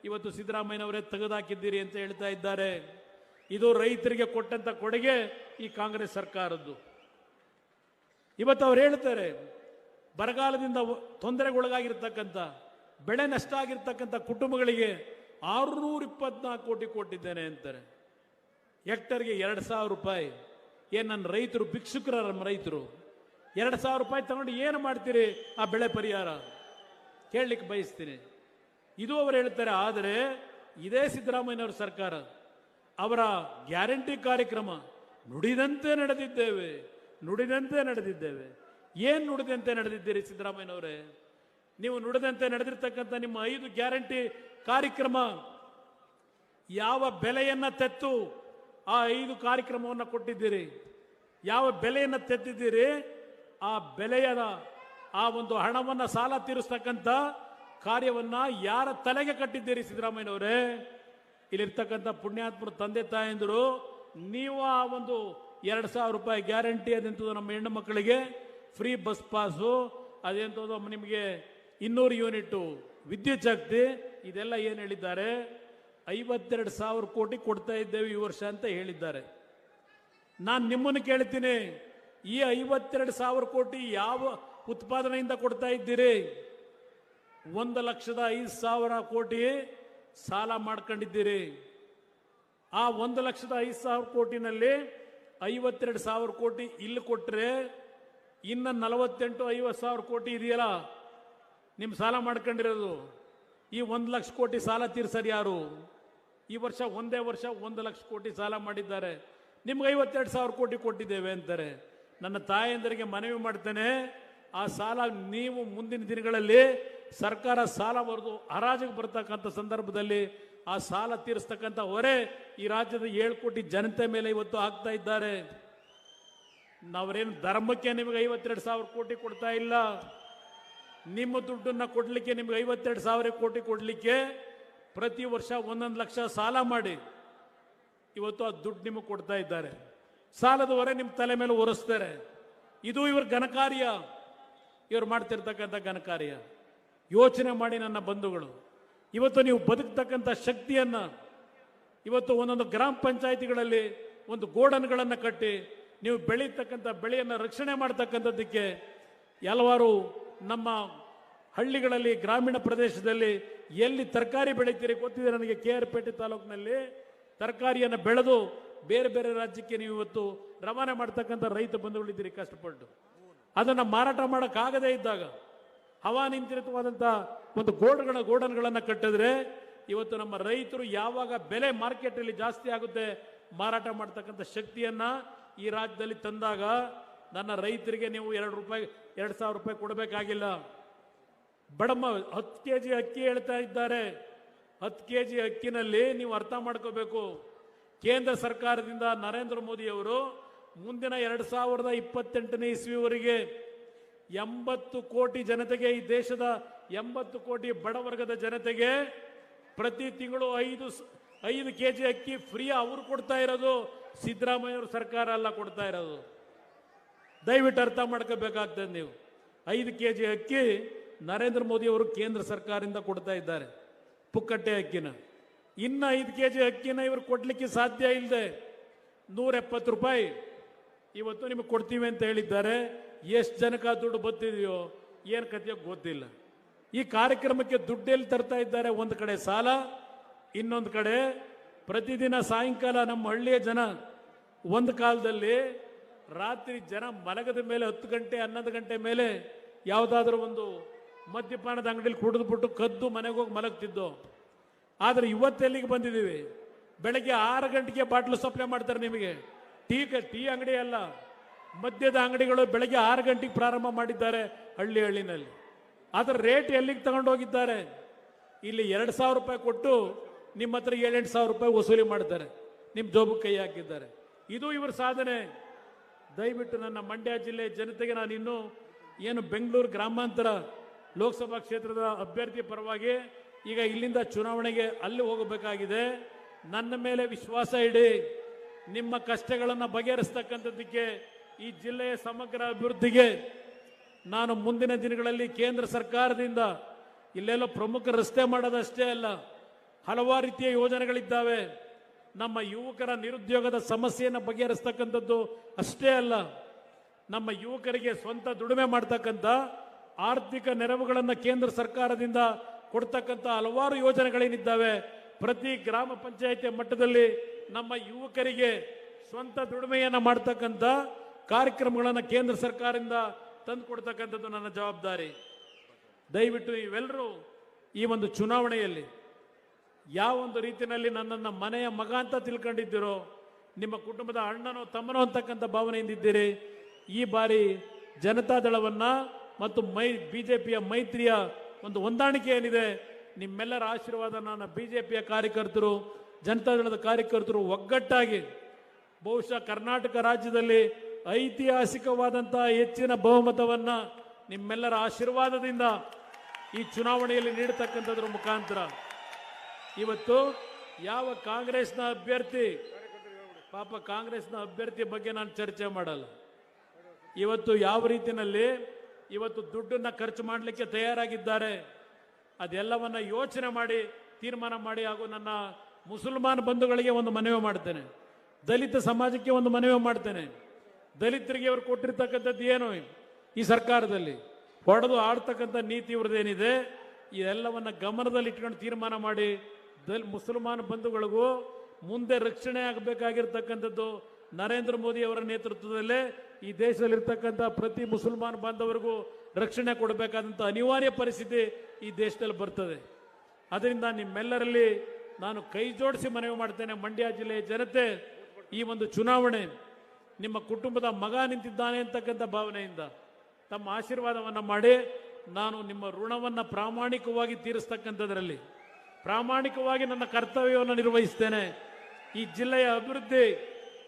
ಇವತ್ತು ಸಿದ್ದರಾಮಯ್ಯನವರೇ ತೆಗೆದುಹಾಕಿದ್ದೀರಿ ಅಂತ ಹೇಳ್ತಾ ಇದ್ದಾರೆ. ಇದು ರೈತರಿಗೆ ಕೊಟ್ಟಂತ ಕೊಡುಗೆ ಈ ಕಾಂಗ್ರೆಸ್ ಸರ್ಕಾರದ್ದು. ಇವತ್ತು ಅವ್ರು ಹೇಳ್ತಾರೆ, ಬರಗಾಲದಿಂದ ತೊಂದರೆಗೊಳಗಾಗಿರ್ತಕ್ಕಂಥ, ಬೆಳೆ ನಷ್ಟ ಆಗಿರ್ತಕ್ಕಂಥ ಕುಟುಂಬಗಳಿಗೆ 624 ಕೋಟಿ ಕೊಟ್ಟಿದ್ದೇನೆ ಅಂತಾರೆ. ಹೆಕ್ಟರ್ಗೆ 2,000 ರೂಪಾಯಿ. ಏನು ನನ್ನ ರೈತರು ಭಿಕ್ಷುಕರ? ನಮ್ಮ ರೈತರು 2,000 ರೂಪಾಯಿ ತಗೊಂಡು ಏನು ಮಾಡ್ತೀರಿ ಆ ಬೆಳೆ ಪರಿಹಾರ ಕೇಳಲಿಕ್ಕೆ ಬಯಸ್ತೀನಿ. ಇದು ಅವರು ಹೇಳ್ತಾರೆ. ಆದರೆ ಇದೇ ಸಿದ್ದರಾಮಯ್ಯನವರ ಸರ್ಕಾರ, ಅವರ ಗ್ಯಾರಂಟಿ ಕಾರ್ಯಕ್ರಮ ನುಡಿದಂತೆ ನಡೆದಿದ್ದೇವೆ. ಏನು ನುಡಿದಂತೆ ನಡೆದಿದ್ದೀರಿ ಸಿದ್ದರಾಮಯ್ಯನವರೇ? ನೀವು ನುಡಿದಂತೆ ನಡೆದಿರ್ತಕ್ಕಂಥ ನಿಮ್ಮ 5 ಗ್ಯಾರಂಟಿ ಕಾರ್ಯಕ್ರಮ ಯಾವ ಬೆಲೆಯನ್ನ ತೆತ್ತು ಆ 5 ಕಾರ್ಯಕ್ರಮವನ್ನು ಕೊಟ್ಟಿದ್ದೀರಿ? ಯಾವ ಬೆಲೆಯನ್ನು ತೆತ್ತಿದ್ದೀರಿ? ಆ ಆ ಒಂದು ಹಣವನ್ನ ಸಾಲ ತೀರಿಸ್ತಕ್ಕಂಥ ಕಾರ್ಯವನ್ನ ಯಾರ ತಲೆಗೆ ಕಟ್ಟಿದ್ದೀರಿ ಸಿದ್ದರಾಮಯ್ಯನವರೇ? ಇಲ್ಲಿರ್ತಕ್ಕಂಥ ಪುಣ್ಯಾತ್ಮರ ತಂದೆ ತಾಯಂದಿರು ನೀವು ಆ ಒಂದು 2,000 ರೂಪಾಯಿ ಗ್ಯಾರಂಟಿ ಅದಂತದ್ದು ನಮ್ಮ ಹೆಣ್ಣು ಮಕ್ಕಳಿಗೆ ಫ್ರೀ ಬಸ್ ಪಾಸು, ಅದೆಂಥದ್ದು ನಿಮಗೆ 200 ಯೂನಿಟ್ ವಿದ್ಯುತ್ ಶಕ್ತಿ, ಇದೆಲ್ಲ ಏನು ಹೇಳಿದ್ದಾರೆ? 52,000 ಕೋಟಿ ಕೊಡ್ತಾ ಇದ್ದೇವೆ ಈ ವರ್ಷ ಅಂತ ಹೇಳಿದ್ದಾರೆ. ನಾನು ನಿಮ್ಮನ್ನು ಕೇಳ್ತೀನಿ, ಈ 52,000 ಕೋಟಿ ಯಾವ ಉತ್ಪಾದನೆಯಿಂದ ಕೊಡ್ತಾ ಇದ್ದೀರಿ? 1,05,000 ಕೋಟಿ ಸಾಲ ಮಾಡ್ಕೊಂಡಿದ್ದೀರಿ. ಆ 1,05,000 ಕೋಟಿನಲ್ಲಿ 52,000 ಕೋಟಿ ಇಲ್ಲಿ ಕೊಟ್ಟರೆ ಇನ್ನು 48-50,000 ಕೋಟಿ ಇದೆಯಲ್ಲ ನಿಮ್ಮ ಸಾಲ ಮಾಡ್ಕೊಂಡಿರೋದು. ಈ 1 ಲಕ್ಷ ಕೋಟಿ ಸಾಲ ತೀರ್ಸರು ಯಾರು? ಈ ವರ್ಷ ಒಂದೇ ವರ್ಷ 1 ಲಕ್ಷ ಕೋಟಿ ಸಾಲ ಮಾಡಿದ್ದಾರೆ. ನಿಮ್ಗೆ 52,000 ಕೋಟಿ ಕೊಟ್ಟಿದ್ದೇವೆ ಅಂತಾರೆ. ನನ್ನ ತಾಯಂದರಿಗೆ ಮನವಿ ಮಾಡ್ತೇನೆ, ಆ ಸಾಲ ನೀವು ಮುಂದಿನ ದಿನಗಳಲ್ಲಿ ಸರ್ಕಾರ ಸಾಲ ಬರೆದು ಹರಾಜಿಗೆ ಬರ್ತಕ್ಕಂಥ ಸಂದರ್ಭದಲ್ಲಿ ಆ ಸಾಲ ತೀರಿಸ್ತಕ್ಕಂಥ ಹೊರೆ ಈ ರಾಜ್ಯದ 7 ಕೋಟಿ ಜನತೆ ಮೇಲೆ ಇವತ್ತು ಆಗ್ತಾ ಇದ್ದಾರೆ. ನಾವೇನು ಧರ್ಮಕ್ಕೆ ನಿಮಗೆ 52,000 ಕೋಟಿ ಕೊಡ್ತಾ ಇಲ್ಲ. ನಿಮ್ಮ ದುಡ್ಡನ್ನ ಕೊಡ್ಲಿಕ್ಕೆ, ನಿಮ್ಗೆ 52,000 ಕೋಟಿ ಕೊಡ್ಲಿಕ್ಕೆ ಪ್ರತಿ ವರ್ಷ 1 ಲಕ್ಷ ಸಾಲ ಮಾಡಿ ಇವತ್ತು ಆ ದುಡ್ಡು ನಿಮಗೆ ಕೊಡ್ತಾ ಇದ್ದಾರೆ. ಸಾಲದ ಹೊರೆ ನಿಮ್ಮ ತಲೆ ಮೇಲೆ ಹೊರಿಸ್ತಾರೆ. ಇದು ಇವ್ರ ಘನಕಾರ್ಯ, ಇವ್ರು ಮಾಡ್ತಿರ್ತಕ್ಕಂಥ ಘನಕಾರ್ಯ. ಯೋಚನೆ ಮಾಡಿ ನನ್ನ ಬಂಧುಗಳು, ಇವತ್ತು ನೀವು ಬದುಕ್ತಕ್ಕಂಥ ಶಕ್ತಿಯನ್ನ ಇವತ್ತು ಒಂದೊಂದು ಗ್ರಾಮ ಪಂಚಾಯಿತಿಗಳಲ್ಲಿ ಒಂದು ಗೋಡನ್ಗಳನ್ನು ಕಟ್ಟಿ ನೀವು ಬೆಳೀತಕ್ಕಂಥ ಬೆಳೆಯನ್ನು ರಕ್ಷಣೆ ಮಾಡ್ತಕ್ಕಂಥದ್ದಕ್ಕೆ ಹಲವಾರು ನಮ್ಮ ಹಳ್ಳಿಗಳಲ್ಲಿ, ಗ್ರಾಮೀಣ ಪ್ರದೇಶದಲ್ಲಿ ಎಲ್ಲಿ ತರಕಾರಿ ಬೆಳೀತೀರಿ ಗೊತ್ತಿದೆ ನನಗೆ. KR ಪೇಟೆ ತಾಲೂಕಿನಲ್ಲಿ ತರಕಾರಿಯನ್ನು ಬೆಳೆದು ಬೇರೆ ಬೇರೆ ರಾಜ್ಯಕ್ಕೆ ನೀವು ಇವತ್ತು ರವಾನೆ ಮಾಡ್ತಕ್ಕಂಥ ರೈತ ಬಂಧುಗಳಿದ್ದೀರಿ ಕಷ್ಟಪಟ್ಟು. ಅದನ್ನು ಮಾರಾಟ ಮಾಡೋಕ್ಕಾಗದೇ ಇದ್ದಾಗ ಹವಾನಿಯಂತ್ರಿತವಾದಂಥ ಒಂದು ಗೋಡನ್ಗಳನ್ನು ಕಟ್ಟಿದ್ರೆ ಇವತ್ತು ನಮ್ಮ ರೈತರು ಯಾವಾಗ ಬೆಲೆ ಮಾರ್ಕೆಟಲ್ಲಿ ಜಾಸ್ತಿ ಆಗುತ್ತೆ ಮಾರಾಟ ಮಾಡ್ತಕ್ಕಂಥ ಶಕ್ತಿಯನ್ನ ಈ ರಾಜ್ಯದಲ್ಲಿ ತಂದಾಗ ನನ್ನ ರೈತರಿಗೆ ನೀವು 2,000 ರೂಪಾಯಿ ಕೊಡಬೇಕಾಗಿಲ್ಲ. ಬಡಮ್ಮ 10 kg ಅಕ್ಕಿ ಹೇಳ್ತಾ ಇದ್ದಾರೆ. 10 kg ಅಕ್ಕಿನಲ್ಲಿ ನೀವು ಅರ್ಥ ಮಾಡ್ಕೋಬೇಕು, ಕೇಂದ್ರ ಸರ್ಕಾರದಿಂದ ನರೇಂದ್ರ ಮೋದಿ ಅವರು ಮುಂದಿನ 2028ನೇ ಇಸ್ವಿವರೆಗೆ 80 ಕೋಟಿ ಜನತೆಗೆ, ಈ ದೇಶದ 80 ಕೋಟಿ ಬಡವರ್ಗದ ಜನತೆಗೆ ಪ್ರತಿ ತಿಂಗಳು 5 kg ಅಕ್ಕಿ ಫ್ರೀ ಅವರು ಕೊಡ್ತಾ ಇರೋದು. ಸಿದ್ದರಾಮಯ್ಯ ಸರ್ಕಾರ ಅಲ್ಲ ಕೊಡ್ತಾ ಇರೋದು. ದಯವಿಟ್ಟು ಅರ್ಥ ಮಾಡ್ಕೋಬೇಕಾಗ್ತದೆ ನೀವು. 5 kg ಅಕ್ಕಿ ನರೇಂದ್ರ ಮೋದಿ ಅವರು ಕೇಂದ್ರ ಸರ್ಕಾರದಿಂದ ಕೊಡ್ತಾ ಇದ್ದಾರೆ, ಪುಕ್ಕಟ್ಟೆ ಅಕ್ಕಿನ. ಇನ್ನು 5 kg ಅಕ್ಕಿನ ಇವರು ಕೊಡ್ಲಿಕ್ಕೆ ಸಾಧ್ಯ ಇಲ್ಲದೆ 170 ರೂಪಾಯಿ ಇವತ್ತು ನಿಮಗೆ ಕೊಡ್ತೀವಿ ಅಂತ ಹೇಳಿದ್ದಾರೆ. ಎಷ್ಟು ಜನಕ್ಕೆ ದುಡ್ಡು ಬತ್ತಿದೆಯೋ ಏನು ಕಥೆಯೋ ಗೊತ್ತಿಲ್ಲ. ಈ ಕಾರ್ಯಕ್ರಮಕ್ಕೆ ದುಡ್ಡೆಲ್ಲಿ ತರ್ತಾ ಇದ್ದಾರೆ? ಒಂದು ಕಡೆ ಸಾಲ, ಇನ್ನೊಂದು ಕಡೆ ಪ್ರತಿದಿನ ಸಾಯಂಕಾಲ ನಮ್ಮ ಹಳ್ಳಿಯ ಜನ ಒಂದು ಕಾಲದಲ್ಲಿ ರಾತ್ರಿ ಜನ ಮಲಗದ ಮೇಲೆ 10 ಗಂಟೆ 11 ಗಂಟೆ ಮೇಲೆ ಯಾವುದಾದ್ರೂ ಒಂದು ಮದ್ಯಪಾನದ ಅಂಗಡಿಯಲ್ಲಿ ಕುಡಿದ್ಬಿಟ್ಟು ಕದ್ದು ಮನೆಗೆ ಹೋಗಿ ಮಲಗ್ತಿದ್ದು. ಆದರೆ ಇವತ್ತೆಲ್ಲಿಗೆ ಬಂದಿದ್ದೀವಿ? ಬೆಳಗ್ಗೆ 6 ಗಂಟೆಗೆ ಬಾಟ್ಲು ಸಪ್ಲೈ ಮಾಡ್ತಾರೆ ನಿಮಗೆ. ಟೀ ಅಂಗಡಿ ಅಲ್ಲ, ಮದ್ಯದ ಅಂಗಡಿಗಳು ಬೆಳಗ್ಗೆ 6 ಗಂಟೆಗೆ ಪ್ರಾರಂಭ ಮಾಡಿದ್ದಾರೆ ಹಳ್ಳಿನಲ್ಲಿ. ಅದರ ರೇಟ್ ಎಲ್ಲಿಗೆ ತಗೊಂಡು ಹೋಗಿದ್ದಾರೆ? ಇಲ್ಲಿ 2,000 ರೂಪಾಯಿ ಕೊಟ್ಟು ನಿಮ್ಮ ಹತ್ರ 7,000-8,000 ರೂಪಾಯಿ ವಸೂಲಿ ಮಾಡ್ತಾರೆ, ನಿಮ್ಮ ಜೋಬಕ್ಕೆ ಕೈ ಹಾಕಿದ್ದಾರೆ. ಇದು ಇವರ ಸಾಧನೆ. ದಯವಿಟ್ಟು ನನ್ನ ಮಂಡ್ಯ ಜಿಲ್ಲೆ ಜನತೆಗೆ ನಾನು ಇನ್ನೂ ಏನು ಬೆಂಗಳೂರು ಗ್ರಾಮಾಂತರ ಲೋಕಸಭಾ ಕ್ಷೇತ್ರದ ಅಭ್ಯರ್ಥಿ ಪರವಾಗಿ ಈಗ ಇಲ್ಲಿಂದ ಚುನಾವಣೆಗೆ ಅಲ್ಲಿ ಹೋಗಬೇಕಾಗಿದೆ. ನನ್ನ ಮೇಲೆ ವಿಶ್ವಾಸ ಇಡಿ. ನಿಮ್ಮ ಕಷ್ಟಗಳನ್ನು ಬಗೆಹರಿಸ್ತಕ್ಕಂಥದ್ದಕ್ಕೆ, ಈ ಜಿಲ್ಲೆಯ ಸಮಗ್ರ ಅಭಿವೃದ್ಧಿಗೆ ನಾನು ಮುಂದಿನ ದಿನಗಳಲ್ಲಿ ಕೇಂದ್ರ ಸರ್ಕಾರದಿಂದ ಇಲ್ಲೆಲ್ಲ ಪ್ರಮುಖ ರಸ್ತೆ ಮಾಡೋದಷ್ಟೇ ಅಲ್ಲ, ಹಲವಾರು ರೀತಿಯ ಯೋಜನೆಗಳಿದ್ದಾವೆ. ನಮ್ಮ ಯುವಕರ ನಿರುದ್ಯೋಗದ ಸಮಸ್ಯೆಯನ್ನು ಬಗೆಹರಿಸ್ತಕ್ಕಂಥದ್ದು ಅಷ್ಟೇ ಅಲ್ಲ, ನಮ್ಮ ಯುವಕರಿಗೆ ಸ್ವಂತ ದುಡಿಮೆ ಮಾಡ್ತಕ್ಕಂಥ ಆರ್ಥಿಕ ನೆರವುಗಳನ್ನು ಕೇಂದ್ರ ಸರ್ಕಾರದಿಂದ ಕೊಡ್ತಕ್ಕಂಥ ಹಲವಾರು ಯೋಜನೆಗಳೇನಿದ್ದಾವೆ. ಪ್ರತಿ ಗ್ರಾಮ ಪಂಚಾಯಿತಿ ಮಟ್ಟದಲ್ಲಿ ನಮ್ಮ ಯುವಕರಿಗೆ ಸ್ವಂತ ದುಡಿಮೆಯನ್ನು ಮಾಡ್ತಕ್ಕಂಥ ಕಾರ್ಯಕ್ರಮಗಳನ್ನು ಕೇಂದ್ರ ಸರ್ಕಾರದಿಂದ ತಂದು ಕೊಡ್ತಕ್ಕಂಥದ್ದು ನನ್ನ ಜವಾಬ್ದಾರಿ. ದಯವಿಟ್ಟು ನೀವೆಲ್ಲರೂ ಈ ಒಂದು ಚುನಾವಣೆಯಲ್ಲಿ ಯಾವ ಒಂದು ರೀತಿಯಲ್ಲಿ ನನ್ನನ್ನು ಮನೆಯ ಮಗ ಅಂತ ತಿಳ್ಕೊಂಡಿದ್ದೀರೋ, ನಿಮ್ಮ ಕುಟುಂಬದ ಅಣ್ಣನೋ ತಮ್ಮನೋ ಅಂತಕ್ಕಂಥ ಭಾವನೆಯಿಂದಿದ್ದೀರಿ. ಈ ಬಾರಿ ಜನತಾದಳವನ್ನ ಮತ್ತು ಬಿಜೆಪಿಯ ಮೈತ್ರಿಯ ಒಂದು ಹೊಂದಾಣಿಕೆ ಏನಿದೆ, ನಿಮ್ಮೆಲ್ಲರ ಆಶೀರ್ವಾದ, ನನ್ನ ಬಿಜೆಪಿಯ ಕಾರ್ಯಕರ್ತರು, ಜನತಾದಳದ ಕಾರ್ಯಕರ್ತರು ಒಗ್ಗಟ್ಟಾಗಿ ಬಹುಶಃ ಕರ್ನಾಟಕ ರಾಜ್ಯದಲ್ಲಿ ಐತಿಹಾಸಿಕವಾದಂತಹ ಹೆಚ್ಚಿನ ಬಹುಮತವನ್ನ ನಿಮ್ಮೆಲ್ಲರ ಆಶೀರ್ವಾದದಿಂದ ಈ ಚುನಾವಣೆಯಲ್ಲಿ ನೀಡತಕ್ಕಂಥದ್ರ ಮುಖಾಂತರ ಇವತ್ತು ಯಾವ ಕಾಂಗ್ರೆಸ್ನ ಅಭ್ಯರ್ಥಿ, ಪಾಪ ಕಾಂಗ್ರೆಸ್ನ ಅಭ್ಯರ್ಥಿ ಬಗ್ಗೆ ನಾನು ಚರ್ಚೆ ಮಾಡಲ್ಲ. ಇವತ್ತು ಯಾವ ರೀತಿಯಲ್ಲಿ ಇವತ್ತು ದುಡ್ಡನ್ನ ಖರ್ಚು ಮಾಡಲಿಕ್ಕೆ ತಯಾರಾಗಿದ್ದಾರೆ ಅದೆಲ್ಲವನ್ನ ಯೋಚನೆ ಮಾಡಿ ತೀರ್ಮಾನ ಮಾಡಿ. ಹಾಗೂ ನನ್ನ ಮುಸಲ್ಮಾನ್ ಬಂಧುಗಳಿಗೆ ಒಂದು ಮನವಿ ಮಾಡ್ತೇನೆ, ದಲಿತ ಸಮಾಜಕ್ಕೆ ಒಂದು ಮನವಿ ಮಾಡ್ತೇನೆ. ದಲಿತರಿಗೆ ಅವರು ಕೊಟ್ಟಿರ್ತಕ್ಕಂಥದ್ದು ಏನು ಈ ಸರ್ಕಾರದಲ್ಲಿ ಹೊಡೆದು ಆಡ್ತಕ್ಕಂಥ ನೀತಿ ಇವ್ರದ್ದೇನಿದೆ ಇದೆಲ್ಲವನ್ನ ಗಮನದಲ್ಲಿ ಇಟ್ಕೊಂಡು ತೀರ್ಮಾನ ಮಾಡಿ ಮುಸಲ್ಮಾನ್ ಬಂಧುಗಳಿಗೂ ಮುಂದೆ ರಕ್ಷಣೆ ಆಗಬೇಕಾಗಿರ್ತಕ್ಕಂಥದ್ದು ನರೇಂದ್ರ ಮೋದಿ ಅವರ ನೇತೃತ್ವದಲ್ಲೇ ಈ ದೇಶದಲ್ಲಿರ್ತಕ್ಕಂಥ ಪ್ರತಿ ಮುಸಲ್ಮಾನ್ ಬಾಂಧವರಿಗೂ ರಕ್ಷಣೆ ಕೊಡಬೇಕಾದಂಥ ಅನಿವಾರ್ಯ ಪರಿಸ್ಥಿತಿ ಈ ದೇಶದಲ್ಲಿ ಬರ್ತದೆ. ಅದರಿಂದ ನಿಮ್ಮೆಲ್ಲರಲ್ಲಿ ನಾನು ಕೈ ಜೋಡಿಸಿ ಮನವಿ ಮಾಡ್ತೇನೆ, ಮಂಡ್ಯ ಜಿಲ್ಲೆಯ ಜನತೆ ಈ ಒಂದು ಚುನಾವಣೆ ನಿಮ್ಮ ಕುಟುಂಬದ ಮಗ ನಿಂತಿದ್ದಾನೆ ಅಂತಕ್ಕಂಥ ಭಾವನೆಯಿಂದ ತಮ್ಮ ಆಶೀರ್ವಾದವನ್ನು ಮಾಡಿ ನಾನು ನಿಮ್ಮ ಋಣವನ್ನು ಪ್ರಾಮಾಣಿಕವಾಗಿ ತೀರಿಸ್ತಕ್ಕಂಥದ್ರಲ್ಲಿ ಪ್ರಾಮಾಣಿಕವಾಗಿ ನನ್ನ ಕರ್ತವ್ಯವನ್ನು ನಿರ್ವಹಿಸ್ತೇನೆ. ಈ ಜಿಲ್ಲೆಯ ಅಭಿವೃದ್ಧಿ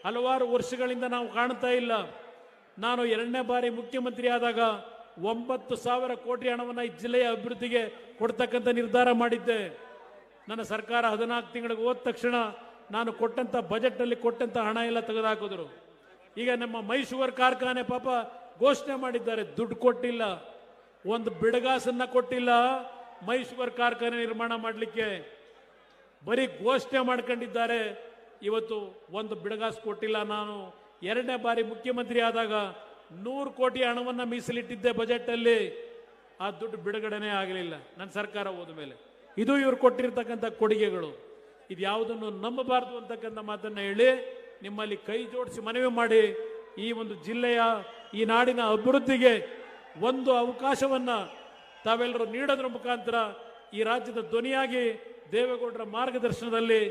ಹಲವಾರು ವರ್ಷಗಳಿಂದ ನಾವು ಕಾಣ್ತಾ ಇಲ್ಲ. ನಾನು 2ನೇ ಬಾರಿ ಮುಖ್ಯಮಂತ್ರಿ ಆದಾಗ 9,000 ಕೋಟಿ ಹಣವನ್ನು ಈ ಜಿಲ್ಲೆಯ ಅಭಿವೃದ್ಧಿಗೆ ಕೊಡ್ತಕ್ಕಂಥ ನಿರ್ಧಾರ ಮಾಡಿದ್ದೆ. ನನ್ನ ಸರ್ಕಾರ 14 ತಿಂಗಳಿಗೆ ಹೋದ ತಕ್ಷಣ ನಾನು ಕೊಟ್ಟಂತ ಬಜೆಟ್ನಲ್ಲಿ ಕೊಟ್ಟಂತ ಹಣ ಎಲ್ಲ ತೆಗೆದುಹಾಕಿದ್ರು. ಈಗ ನಮ್ಮ ಮೈಸೂರು ಕಾರ್ಖಾನೆ ಪಾಪ ಘೋಷಣೆ ಮಾಡಿದ್ದಾರೆ, ದುಡ್ಡು ಕೊಟ್ಟಿಲ್ಲ, ಒಂದು ಬಿಡಗಾಸನ್ನ ಕೊಟ್ಟಿಲ್ಲ ಮೈಸೂರು ಕಾರ್ಖಾನೆ ನಿರ್ಮಾಣ ಮಾಡಲಿಕ್ಕೆ, ಬರೀ ಘೋಷಣೆ ಮಾಡ್ಕೊಂಡಿದ್ದಾರೆ. ಇವತ್ತು ಒಂದು ಬಿಡಗಾಸು ಕೊಟ್ಟಿಲ್ಲ. ನಾನು 2ನೇ ಬಾರಿ ಮುಖ್ಯಮಂತ್ರಿ ಆದಾಗ 100 ಕೋಟಿ ಹಣವನ್ನು ಮೀಸಲಿಟ್ಟಿದ್ದೆ ಬಜೆಟ್ ಅಲ್ಲಿ, ಆ ದುಡ್ಡು ಬಿಡುಗಡೆನೇ ಆಗಲಿಲ್ಲ ನನ್ನ ಸರ್ಕಾರ ಹೋದ ಮೇಲೆ. ಇದು ಇವರು ಕೊಟ್ಟಿರ್ತಕ್ಕಂಥ ಕೊಡುಗೆಗಳು. ಇದು ಯಾವುದನ್ನು ನಂಬಬಾರದು ಅಂತಕ್ಕಂಥ ಮಾತನ್ನ ಹೇಳಿ ನಿಮ್ಮಲ್ಲಿ ಕೈ ಜೋಡಿಸಿ ಮನವಿ ಮಾಡಿ ಈ ಒಂದು ಜಿಲ್ಲೆಯ ಈ ನಾಡಿನ ಅಭಿವೃದ್ಧಿಗೆ ಒಂದು ಅವಕಾಶವನ್ನ ತಾವೆಲ್ಲರೂ ನೀಡೋದ್ರ ಮುಖಾಂತರ ಈ ರಾಜ್ಯದ ಧ್ವನಿಯಾಗಿ ದೇವೇಗೌಡರ ಮಾರ್ಗದರ್ಶನದಲ್ಲಿ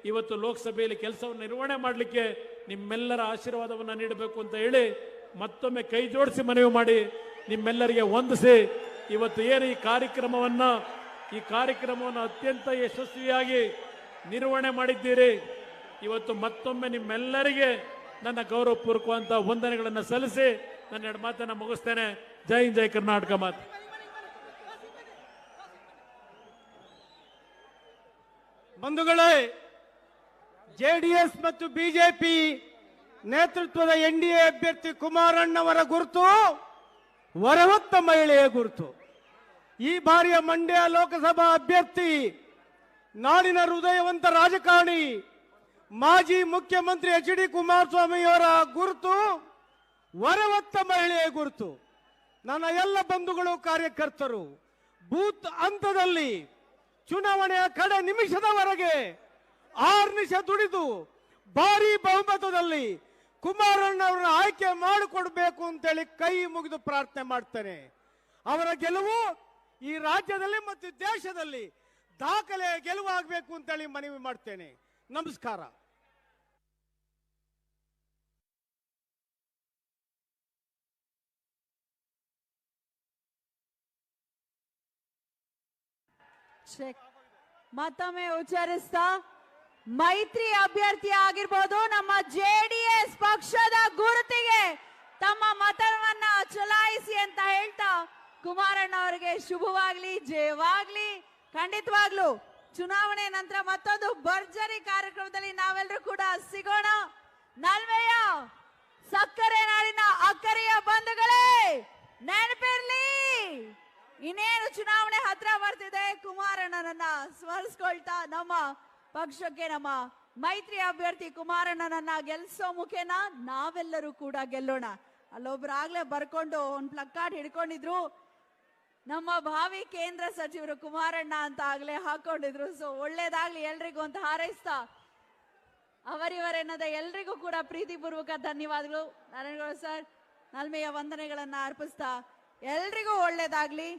ಇವತ್ತು ಲೋಕಸಭೆಯಲ್ಲಿ ಕೆಲಸವನ್ನು ನಿರ್ವಹಣೆ ಮಾಡಲಿಕ್ಕೆ ನಿಮ್ಮೆಲ್ಲರ ಆಶೀರ್ವಾದವನ್ನು ನೀಡಬೇಕು ಅಂತ ಹೇಳಿ ಮತ್ತೊಮ್ಮೆ ಕೈ ಜೋಡಿಸಿ ಮನವಿ ಮಾಡಿ ನಿಮ್ಮೆಲ್ಲರಿಗೆ ವಂದಿಸಿ ಇವತ್ತು ಏನು ಈ ಕಾರ್ಯಕ್ರಮವನ್ನು ಅತ್ಯಂತ ಯಶಸ್ವಿಯಾಗಿ ನಿರ್ವಹಣೆ ಮಾಡಿದ್ದೀರಿ. ಇವತ್ತು ಮತ್ತೊಮ್ಮೆ ನಿಮ್ಮೆಲ್ಲರಿಗೆ ನನ್ನ ಗೌರವಪೂರ್ವಕವಾದ ವಂದನೆಗಳನ್ನು ಸಲ್ಲಿಸಿ ನನ್ನ 2 ಮಾತನ್ನು ಮುಗಿಸ್ತೇನೆ. ಜೈ ಹಿಂದ್, ಜೈ ಕರ್ನಾಟಕ. ಮಾತು ಬಂಧುಗಳೇ, ಜೆಡಿಎಸ್ ಮತ್ತು ಬಿಜೆಪಿ ನೇತೃತ್ವದ ಎನ್ಡಿಎ ಅಭ್ಯರ್ಥಿ ಕುಮಾರಣ್ಣವರ ಗುರುತು ವರವತ್ತ ಮಹಿಳೆಯ ಗುರುತು. ಈ ಬಾರಿಯ ಮಂಡ್ಯ ಲೋಕಸಭಾ ಅಭ್ಯರ್ಥಿ ನಾಡಿನ ಹೃದಯವಂತ ರಾಜಕಾರಣಿ ಮಾಜಿ ಮುಖ್ಯಮಂತ್ರಿ ಎಚ್.ಡಿ. ಕುಮಾರಸ್ವಾಮಿಯವರ ಗುರುತು ವರವತ್ತ ಮಹಿಳೆಯ ಗುರುತು. ನನ್ನ ಎಲ್ಲ ಬಂಧುಗಳು, ಕಾರ್ಯಕರ್ತರು ಬೂತ್ ಹಂತದಲ್ಲಿ ಚುನಾವಣೆಯ ಕಡೆ ನಿಮಿಷದವರೆಗೆ 6 ನಿಮಿಷ ದುಡಿದು ಭಾರಿ ಬಹುಮತದಲ್ಲಿ ಕುಮಾರಣ್ಣವರನ್ನ ಆಯ್ಕೆ ಮಾಡಿಕೊಡ್ಬೇಕು ಅಂತೇಳಿ ಕೈ ಮುಗಿದು ಪ್ರಾರ್ಥನೆ ಮಾಡ್ತೇನೆ. ಅವರ ಗೆಲುವು ಈ ರಾಜ್ಯದಲ್ಲಿ ಮತ್ತು ದೇಶದಲ್ಲಿ ದಾಖಲೆ ಗೆಲುವಾಗಬೇಕು ಅಂತೇಳಿ ಮನವಿ ಮಾಡ್ತೇನೆ. ನಮಸ್ಕಾರ. ಮತ್ತೊಮ್ಮೆ ಉಚ್ಚರಿಸ್ತಾ, ಮೈತ್ರಿ ಅಭ್ಯರ್ಥಿ ಆಗಿರ್ಬೋದು ನಮ್ಮ ಜೆಡಿಎಸ್ ಪಕ್ಷದ ಗುರುತಿಗೆ ತಮ್ಮ ಮತವನ್ನ ಚಲಾಯಿಸಿ ಅಂತ ಹೇಳ್ತಾ ಕುಮಾರಣ್ಣ ಅವರಿಗೆ ಶುಭವಾಗ್ಲಿ, ಜಯವಾಗ್ಲಿ. ಖಂಡಿತವಾಗ್ಲು ಚುನಾವಣೆ ನಂತರ ಮತ್ತೊಂದು ಭರ್ಜರಿ ಕಾರ್ಯಕ್ರಮದಲ್ಲಿ ನಾವೆಲ್ಲರೂ ಕೂಡ ಸಿಗೋಣ. ನಲ್ಮೆಯ ಸಕ್ಕರೆ ನಾಡಿನ ಅಕ್ಕರೆಯ ಬಂಧುಗಳೇ, ನೆನಪಿರ್ಲಿ, ಇನ್ನೇನು ಚುನಾವಣೆ ಹತ್ರ ಬರ್ತಿದೆ. ಕುಮಾರಣ್ಣನನ್ನ ಸ್ಮರಿಸ್ಕೊಳ್ತಾ ನಮ್ಮ ಪಕ್ಷಕ್ಕೆ, ನಮ್ಮ ಮೈತ್ರಿ ಅಭ್ಯರ್ಥಿ ಕುಮಾರಣ್ಣನನ್ನ ಗೆಲ್ಸೋ ಮುಖೇನ ನಾವೆಲ್ಲರೂ ಕೂಡ ಗೆಲ್ಲೋಣ. ಅಲ್ಲೊಬ್ರಾಗ್ಲೇ ಬರ್ಕೊಂಡು ಒಂದು ಪ್ಲಕ್ಕಾರ್ಡ್ ಹಿಡ್ಕೊಂಡಿದ್ರು, ನಮ್ಮ ಭಾವಿ ಕೇಂದ್ರ ಸಚಿವರು ಕುಮಾರಣ್ಣ ಅಂತ ಆಗ್ಲೇ ಹಾಕೊಂಡಿದ್ರು. ಸೊ ಒಳ್ಳೇದಾಗ್ಲಿ ಎಲ್ರಿಗೂ ಅಂತ ಹಾರೈಸ್ತಾ ಅವರಿವರೆನ್ನದ ಎಲ್ರಿಗೂ ಕೂಡ ಪ್ರೀತಿಪೂರ್ವಕ ಧನ್ಯವಾದಗಳು. ನಾರಾಯಣಗೌಡ ಸರ್, ನಲ್ಮೆಯ ವಂದನೆಗಳನ್ನ ಅರ್ಪಿಸ್ತಾ ಎಲ್ರಿಗೂ ಒಳ್ಳೇದಾಗ್ಲಿ.